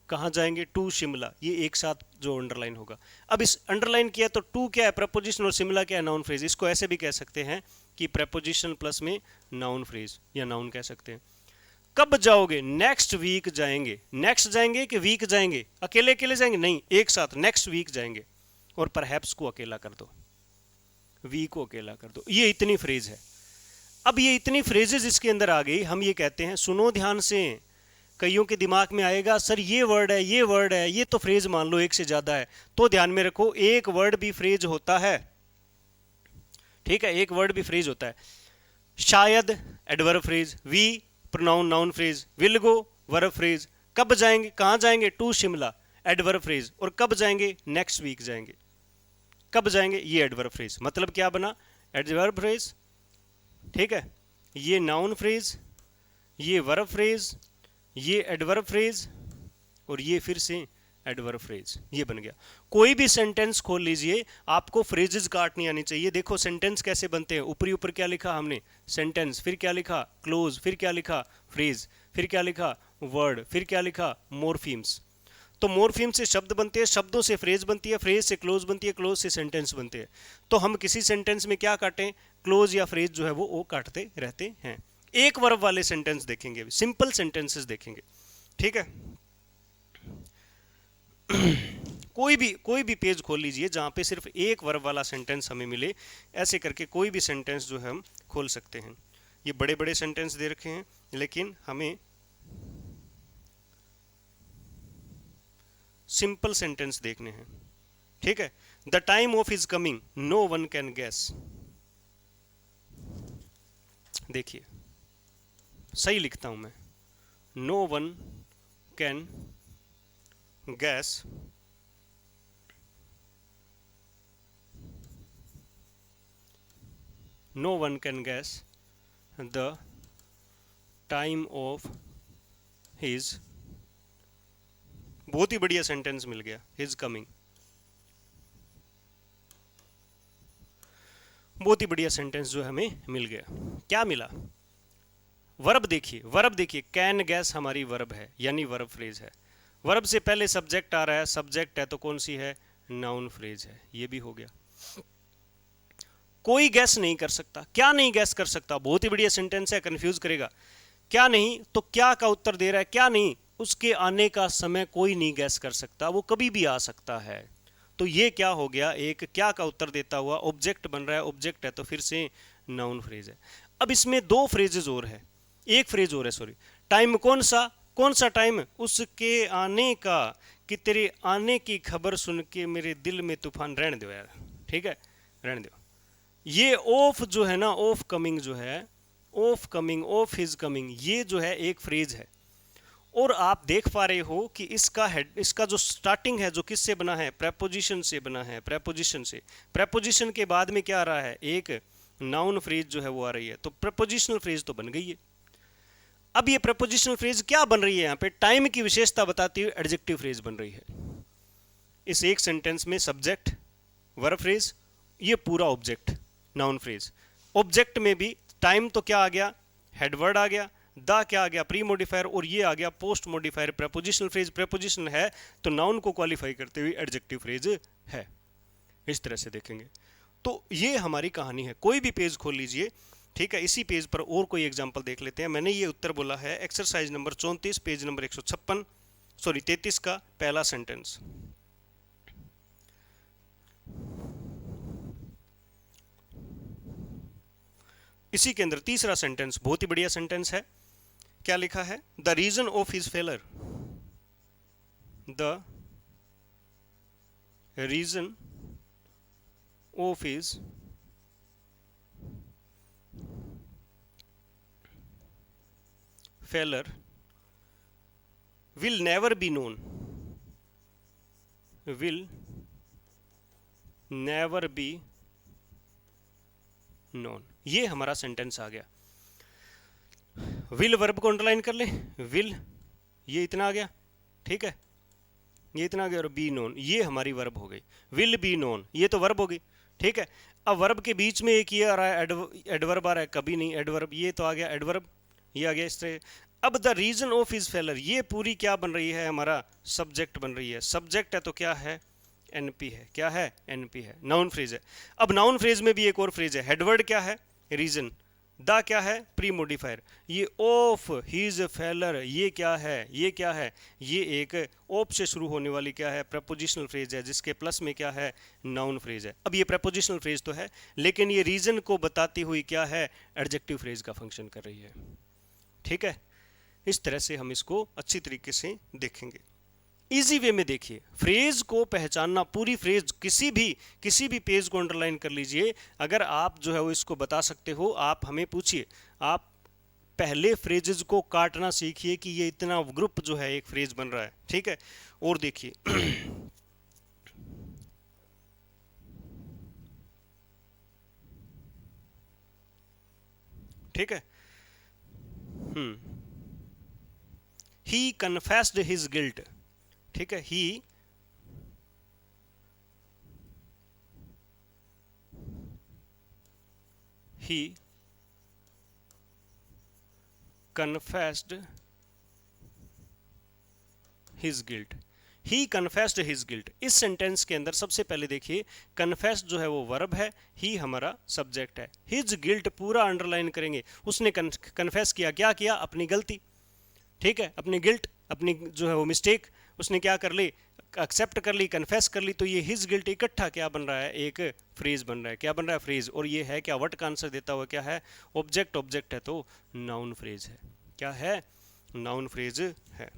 कहां जाएंगे? टू शिमला, ये एक साथ जो अंडरलाइन होगा। अब इस अंडरलाइन किया तो टू क्या है? प्रपोजिशन, और शिमला क्या है? Noun phrase. इसको ऐसे भी कह सकते हैं कि प्रपोजिशन प्लस में नाउन फ्रेज या नाउन कह सकते हैं। कब जाओगे? नेक्स्ट वीक जाएंगे। नेक्स्ट जाएंगे कि वीक जाएंगे? अकेले अकेले जाएंगे? नहीं, एक साथ, नेक्स्ट वीक जाएंगे। और परहैप्स को अकेला कर दो, वी को अकेला कर दो। ये इतनी फ्रेज है। अब ये इतनी फ्रेजेस इसके अंदर आ गई, हम ये कहते हैं, सुनो ध्यान से। कईयों के दिमाग में आएगा सर ये वर्ड है, ये वर्ड है, ये तो फ्रेज मान लो एक से ज्यादा है। तो ध्यान में रखो, एक वर्ड भी फ्रेज होता है। ठीक है, एक वर्ड भी फ्रेज होता है। शायद adverb phrase, we pronoun noun phrase, will go verb phrase, कब जाएंगे, कहां जाएंगे? टू शिमला, एडवर्ब फ्रेज, और कब जाएंगे? नेक्स्ट वीक जाएंगे। कब जाएंगे? ये एडवर्ब फ्रेज। मतलब क्या बना? Adverb phrase. ठीक है, ये नाउन फ्रेज, ये वर्ब फ्रेज, ये एडवर्ब फ्रेज, और ये फिर से एडवर्ब फ्रेज। ये बन गया। कोई भी सेंटेंस खोल लीजिए, आपको फ्रेजेस काटनी आनी चाहिए। देखो सेंटेंस कैसे बनते हैं। ऊपरी ऊपर क्या लिखा हमने? सेंटेंस। फिर क्या लिखा? क्लोज। फिर क्या लिखा? फ्रेज। फिर क्या लिखा? वर्ड। फिर क्या लिखा? मोरफीम्स। तो मोरफीम से शब्द बनते हैं, शब्दों से फ्रेज बनती है, फ्रेज से क्लोज बनती है, क्लोज से सेंटेंस बनते हैं। तो हम किसी सेंटेंस में क्या काटें? क्लोज या फ्रेज जो है वो काटते रहते हैं। एक वर्ब वाले सेंटेंस देखेंगे, सिंपल सेंटेंसेस देखेंगे। ठीक है, कोई भी पेज खोल लीजिए जहां पे सिर्फ एक वर्ब वाला सेंटेंस हमें मिले। ऐसे करके कोई भी सेंटेंस जो है हम खोल सकते हैं। ये बड़े बड़े सेंटेंस दे रखे हैं, लेकिन हमें सिंपल सेंटेंस देखने हैं। ठीक है, the time of is coming, no one can guess. देखिए सही लिखता हूं मैं, no one can guess no one can guess the time of his. बहुत ही बढ़िया सेंटेंस मिल गया, हिज कमिंग। बहुत ही बढ़िया सेंटेंस जो हमें मिल गया। क्या मिला? वर्ब देखिए, वर्ब देखिए, कैन गैस हमारी वर्ब है, यानी वर्ब फ्रेज है। वर्ब से पहले सब्जेक्ट आ रहा है, सब्जेक्ट है तो कौन सी है? नाउन फ्रेज है। ये भी हो गया। कोई गैस नहीं कर सकता। क्या नहीं गैस कर सकता? बहुत ही बढ़िया सेंटेंस है, कंफ्यूज करेगा। क्या नहीं तो क्या का उत्तर दे रहा है। क्या नहीं, उसके आने का समय कोई नहीं गैस कर सकता, वो कभी भी आ सकता है। तो ये क्या हो गया? एक क्या का उत्तर देता हुआ ऑब्जेक्ट बन रहा है। ऑब्जेक्ट है तो फिर से नाउन फ्रेज है। अब इसमें दो फ्रेजेस और है। एक फ्रेज और है, सॉरी। टाइम कौन सा टाइम? उसके आने का, कि तेरे आने की खबर सुन के मेरे दिल में तूफान। रहने दो यार, ठीक है, रहने दो। ये ऑफ जो है ना, ऑफ कमिंग जो है, of coming, of his coming, ये जो है एक फ्रेज है। और आप देख पा रहे हो कि इसका हेड, इसका जो स्टार्टिंग है जो किससे बना है? प्रेपोजिशन से बना है, प्रेपोजिशन से। प्रेपोजिशन के बाद में क्या आ रहा है? एक नाउन फ्रेज जो है वो आ रही है, तो प्रेपोजिशनल फ्रेज तो बन गई है। अब ये प्रेपोजिशनल फ्रेज क्या बन रही है? यहाँ पे टाइम की विशेषता बताती हुई एडजेक्टिव फ्रेज बन रही है। इस एक सेंटेंस में सब्जेक्ट, वर्ब फ्रेज, ये पूरा ऑब्जेक्ट, नाउन फ्रेज। ऑब्जेक्ट में भी टाइम तो क्या आ गया? हेडवर्ड आ गया। द क्या आ गया? Pre modifier. और ये आ गया post modifier, prepositional phrase. Preposition है तो नाउन को क्वालिफाई करते हुए एडजेक्टिव फ्रेज है। इस तरह से देखेंगे तो ये हमारी कहानी है। कोई भी पेज खोल लीजिए, ठीक है। इसी पेज पर और कोई एग्जांपल देख लेते हैं। मैंने ये उत्तर बोला है exercise number 34, page number 156, sorry 33 का पहला सेंटेंस। इसी के अंदर तीसरा सेंटेंस बहुत ही बढ़िया सेंटेंस है। क्या लिखा है? The reason of his failure, the reason of his failure will never be known, will never be known। ये हमारा सेंटेंस आ गया। विल वर्ब को अंडरलाइन कर ले, विल, ये इतना आ गया, ठीक है, ये इतना आ गया। और बी नोन, ये हमारी वर्ब हो गई। विल बी नोन, ये तो वर्ब होगी, ठीक है। अब वर्ब के बीच में एक ये आ रहा है, एडवर्ब आ रहा है, कभी नहीं एडवर्ब, ये तो आ गया एडवर्ब, ये आ गया इस तरह। अब the reason of his failure, ये पूरी क्या बन रही है? हमारा सब्जेक्ट बन रही है। सब्जेक्ट है तो क्या है? एनपी है। क्या है? एनपी है, नाउन फ्रेज है। अब नाउन फ्रेज में भी एक और फ्रेज है, हेडवर्ड क्या है? रीजन। द क्या है? Pre modifier. ये ऑफ हिज फेलर, ये क्या है? ये क्या है? ये एक ऑफ से शुरू होने वाली क्या है? प्रपोजिशनल फ्रेज है, जिसके प्लस में क्या है? नाउन फ्रेज है। अब ये प्रपोजिशनल फ्रेज तो है, लेकिन ये रीजन को बताती हुई क्या है? एडजेक्टिव फ्रेज का फंक्शन कर रही है, ठीक है। इस तरह से हम इसको अच्छी तरीके से देखेंगे। इजी वे में देखिए, फ्रेज को पहचानना, पूरी फ्रेज किसी भी पेज को अंडरलाइन कर लीजिए। अगर आप जो है वो इसको बता सकते हो, आप हमें पूछिए। आप पहले फ्रेजेस को काटना सीखिए कि ये इतना ग्रुप जो है एक फ्रेज बन रहा है, ठीक है। और देखिए ठीक है। ही कन्फेस्ड हिज गिल्ट, ठीक है। ही कन्फेस्ड हिज गिल्ट। ही कन्फेस्ड हिज गिल्ट। इस सेंटेंस के अंदर सबसे पहले देखिए, कन्फेस्ड जो है वो वर्ब है, ही हमारा सब्जेक्ट है। हिज गिल्ट पूरा अंडरलाइन करेंगे। उसने कन्फेस किया, क्या किया? अपनी गलती, ठीक है, अपनी गिल्ट, अपनी जो है वो मिस्टेक उसने क्या कर ली? एक्सेप्ट कर ली, कन्फेस कर ली। तो ये हिज गिल्ट इकट्ठा क्या बन रहा है? एक फ्रेज बन रहा है। क्या बन रहा है? फ्रेज। और ये है क्या? व्हाट का आंसर देता हुआ क्या है? ऑब्जेक्ट। ऑब्जेक्ट है तो नाउन फ्रेज है। क्या है? नाउन फ्रेज है।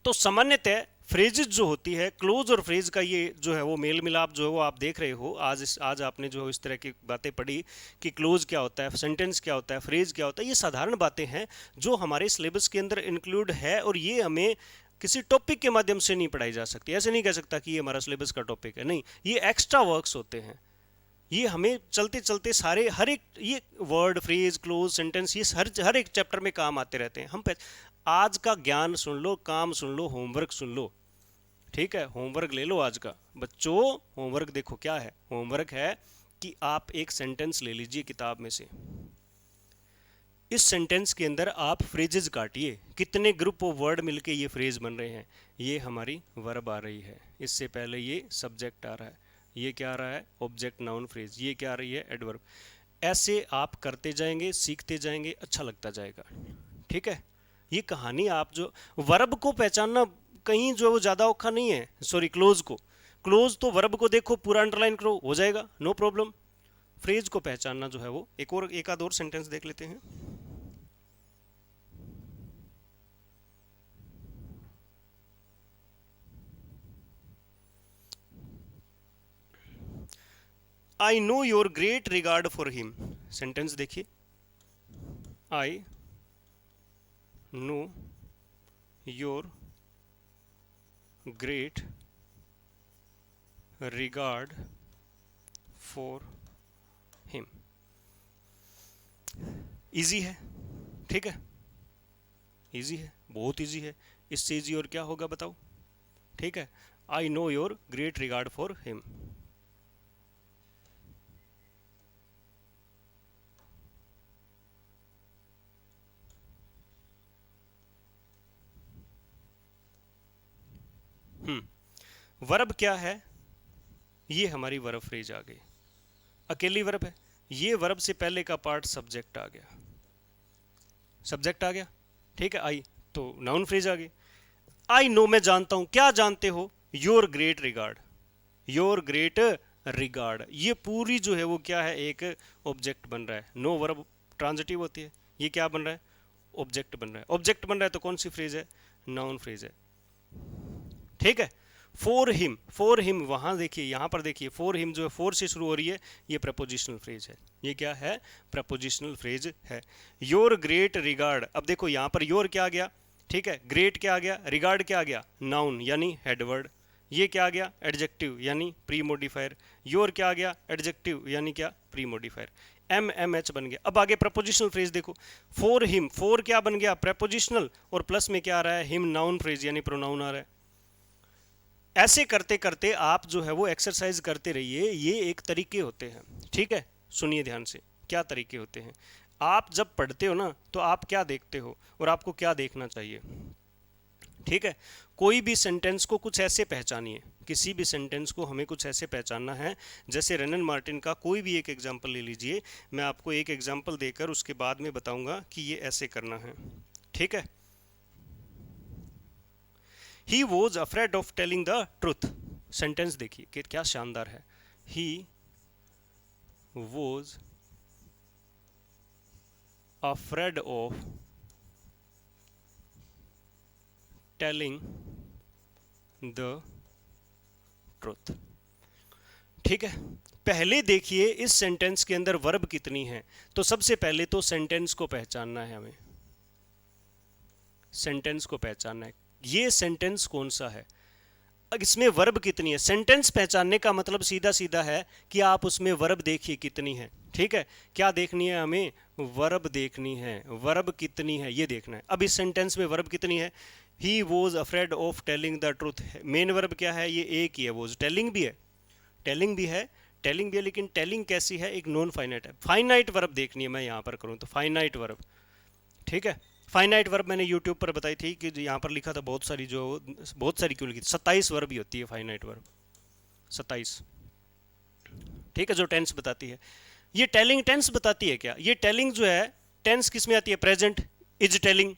तो सामान्यतः फ्रेजेस जो होती है, क्लोज और फ्रेज का ये जो है वो मेल मिलाप जो है वो आप देख रहे हो। आज आपने जो है इस तरह की बातें पढ़ी कि क्लोज क्या होता है, सेंटेंस क्या होता है, फ्रेज क्या होता है। ये साधारण बातें हैं जो हमारे सिलेबस के अंदर इंक्लूड है, और ये हमें किसी टॉपिक के माध्यम से नहीं पढ़ाई जा सकती। ऐसे नहीं कह सकता कि ये हमारा सिलेबस का टॉपिक है, नहीं, ये एक्स्ट्रा वर्क्स होते हैं। ये हमें चलते चलते सारे, हर एक ये वर्ड, फ्रेज, क्लोज, सेंटेंस, ये हर एक चैप्टर में काम आते रहते हैं। हम आज का ज्ञान सुन लो, काम सुन लो, होमवर्क सुन लो, ठीक है। होमवर्क ले लो आज का बच्चों। होमवर्क देखो क्या है? होमवर्क है कि आप एक सेंटेंस ले लीजिए किताब में से। इस सेंटेंस के अंदर आप फ्रेजेस काटिए, कितने ग्रुप ऑफ वर्ड मिलके ये फ्रेज बन रहे हैं। ये हमारी वर्ब आ रही है, इससे पहले ये सब्जेक्ट आ रहा है, ये क्या आ रहा है? Object, noun phrase. ये क्या आ रही है? एडवर्ब। ऐसे आप करते जाएंगे, सीखते जाएंगे, अच्छा लगता जाएगा, ठीक है। ये कहानी आप जो वर्ब को पहचानना कहीं जो वो ज़्यादा औखा नहीं है। सॉरी, क्लोज तो वर्ब को देखो पूरा अंडरलाइन करो, हो जाएगा, नो प्रॉब्लम। फ्रेज को पहचानना जो है वो एक आध और सेंटेंस देख लेते हैं। I know your great regard for him, sentence देखिए, I know your great regard for him. Easy है, ठीक है, इजी है, बहुत इजी है, इससे इजी और क्या होगा बताओ, ठीक है। आई know your great regard for him. Verb क्या है, ये हमारी वर्ब फ्रेज आ गई, अकेली वर्ब है। ये वर्ब से पहले का पार्ट सब्जेक्ट आ गया, सब्जेक्ट आ गया, ठीक है। आई तो नाउन फ्रेज आ गई। आई नो मैं जानता हूं, क्या जानते हो, your great regard, your great regard, ये पूरी जो है वो क्या है, एक ऑब्जेक्ट बन रहा है। नो वर्ब ट्रांजिटिव होती है, ये क्या बन रहा है, ऑब्जेक्ट बन रहा है। ऑब्जेक्ट बन रहा है तो कौन सी फ्रेज है, नाउन फ्रेज है, ठीक है। फॉर हिम वहां देखिए, यहां पर देखिए, फॉर हिम जो है फोर से शुरू हो रही है, ये प्रपोजिशनल फ्रेज है, ये क्या है, प्रपोजिशनल फ्रेज है। योर ग्रेट रिगार्ड, अब देखो यहां पर योर क्या आ गया, ठीक है, ग्रेट क्या आ गया, रिगार्ड क्या आ गया, नाउन यानी हेडवर्ड, ये क्या आ गया, एडजेक्टिव यानी प्री मोडिफायर, योर क्या आ गया, एडजेक्टिव यानी क्या, प्री मोडिफायर, एम एच बन गया। अब आगे प्रपोजिशनल फ्रेज देखो, फॉर हिम, फोर क्या बन गया, प्रपोजिशनल, और प्लस में क्या आ रहा है, हिम नाउन फ्रेज यानी प्रोनाउन आ रहा है। ऐसे करते करते आप जो है वो एक्सरसाइज करते रहिए, ये एक तरीके होते हैं, ठीक है। सुनिए ध्यान से, क्या तरीके होते हैं। आप जब पढ़ते हो ना तो आप क्या देखते हो और आपको क्या देखना चाहिए, ठीक है। कोई भी सेंटेंस को कुछ ऐसे पहचानिए, किसी भी सेंटेंस को हमें कुछ ऐसे पहचानना है, जैसे रेनन मार्टिन का कोई भी एक एग्जाम्पल ले लीजिए, मैं आपको एक एग्जाम्पल देकर उसके बाद में बताऊंगा कि ये ऐसे करना है, ठीक है। He was afraid of telling the truth, sentence देखिए कि क्या शानदार है। He was afraid of telling the truth, ठीक है। पहले देखिए इस सेंटेंस के अंदर वर्ब कितनी है, तो सबसे पहले तो सेंटेंस को पहचानना है हमें, सेंटेंस को पहचानना है, ये सेंटेंस कौन सा है, इसमें वर्ब कितनी है। सेंटेंस पहचानने का मतलब सीधा सीधा है कि आप उसमें वर्ब देखिए कितनी है, ठीक है। क्या देखनी है हमें, वर्ब देखनी है, वर्ब कितनी है ये देखना है। अब इस सेंटेंस में वर्ब कितनी है, he was afraid of telling the truth, main verb क्या है, ये एक ही है, वॉज, टेलिंग भी है, टेलिंग भी है, टेलिंग भी है, लेकिन टेलिंग कैसी है, एक नॉन फाइनाइट है। फाइनाइट वर्ब देखनी है, मैं यहाँ पर करूँ तो फाइनाइट वर्ब, ठीक है। फाइनाइट वर्ब मैंने यूट्यूब पर बताई थी कि यहाँ पर लिखा था बहुत सारी, जो बहुत सारी क्यों लिखी, 27 वर्ब ही होती है फाइनाइट वर्ब, 27, ठीक है, जो टेंस बताती है। ये टेलिंग टेंस बताती है क्या, ये टेलिंग जो है टेंस किस में आती है, present, is telling,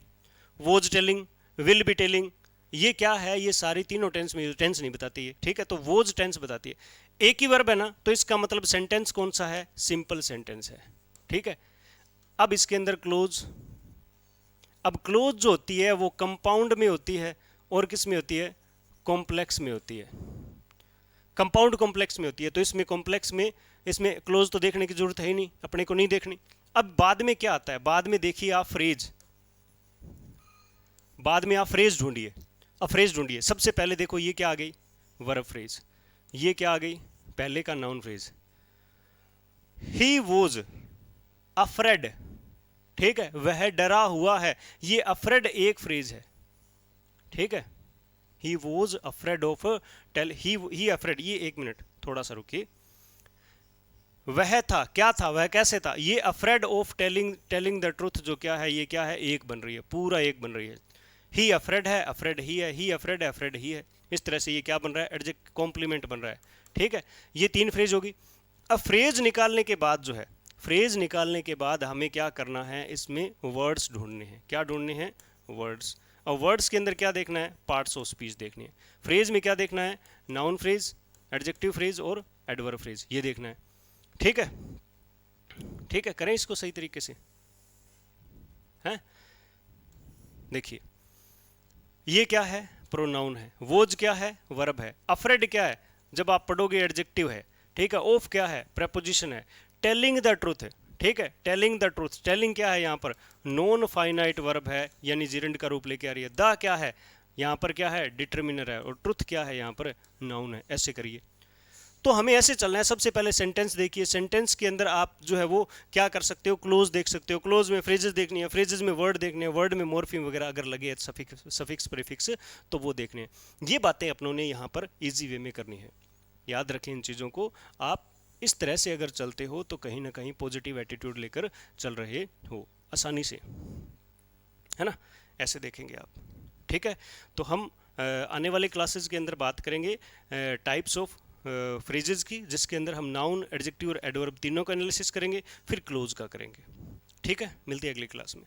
was telling, will be telling, ये क्या है, ये सारी तीनों टेंस में, टेंस नहीं बताती है, ठीक है। तो वॉज टेंस बताती है, एक ही वर्ब है ना, तो इसका मतलब सेंटेंस कौन सा है, सिंपल सेंटेंस है, ठीक है। अब इसके अंदर क्लोज, अब क्लोज जो होती है वो कंपाउंड में होती है और किस में होती है, कॉम्प्लेक्स में होती है, कंपाउंड कॉम्प्लेक्स में होती है। तो इसमें कॉम्प्लेक्स में, इसमें क्लोज तो देखने की जरूरत है ही नहीं, अपने को नहीं देखनी। अब बाद में क्या आता है, बाद में देखिए आप फ्रेज, बाद में आप फ्रेज ढूंढिए, अब फ्रेज ढूंढिए। सबसे पहले देखो ये क्या आ गई, वर्ब फ्रेज, ये क्या आ गई, पहले का noun phrase, he was afraid, ठीक है, वह डरा हुआ है, ये अफ्रेड एक फ्रेज है, ठीक है। He was afraid of tell, he afraid, ये एक मिनट थोड़ा सा रुकिए, वह था, क्या था, वह कैसे था, ये afraid of telling the truth जो क्या है, ये क्या है, एक बन रही है, पूरा एक बन रही है। ही अफ्रेड है, अफ्रेड ही है, ही अफ्रेड है, अफ्रेड ही है, इस तरह से ये क्या बन रहा है, एडजेक्ट कॉम्प्लीमेंट बन रहा है, ठीक है। ये तीन फ्रेज होगी। अब फ्रेज निकालने के बाद जो है, फ्रेज निकालने के बाद हमें क्या करना है, इसमें वर्ड्स ढूंढने हैं, क्या ढूंढने हैं, वर्ड्स। और वर्ड्स के अंदर क्या देखना है, पार्ट्स ऑफ स्पीच देखनी है। फ्रेज में क्या देखना है, नाउन फ्रेज, एडजेक्टिव फ्रेज और एडवर्ब फ्रेज, ये देखना है, ठीक है, ठीक है। करें इसको सही तरीके से, हैं, देखिए ये क्या है, प्रोनाउन है, वोज क्या है, वर्ब है, अफ्रेड क्या है, जब आप पढ़ोगे एडजेक्टिव है, ठीक है। ऑफ क्या है? preposition है। टेलिंग द ट्रूथ है, ठीक है। टेलिंग द ट्रूथ, टेलिंग क्या है यहाँ पर? नॉन फाइनाइट वर्ब है, यानी जिरंड का रूप लेके आ रही है। द क्या है यहाँ पर? क्या है? डिटर्मिनर है। और ट्रूथ क्या है यहाँ पर? नाउन है। ऐसे करिए। तो हमें ऐसे चलना है। सबसे पहले सेंटेंस देखिए। सेंटेंस के अंदर आप जो है वो क्या कर सकते हो? क्लोज देख सकते हो। क्लोज में फ्रेजेस देखनी है, फ्रेजेस में वर्ड देखने हैं, वर्ड में मॉर्फिम वगैरह अगर लगे सफिक्स प्रीफिक्स तो वो देखने हैं। ये बातें अपनों ने यहाँ पर इजी वे में करनी है। याद रखें इन चीज़ों को। आप इस तरह से अगर चलते हो तो कहीं ना कहीं पॉजिटिव एटीट्यूड लेकर चल रहे हो आसानी से, है ना। ऐसे देखेंगे आप, ठीक है। तो हम आने वाले क्लासेस के अंदर बात करेंगे टाइप्स ऑफ फ्रेजेस की, जिसके अंदर हम नाउन, एडजेक्टिव और एडवर्ब तीनों का एनालिसिस करेंगे, फिर क्लोज का करेंगे। ठीक है, मिलते हैं अगली क्लास में।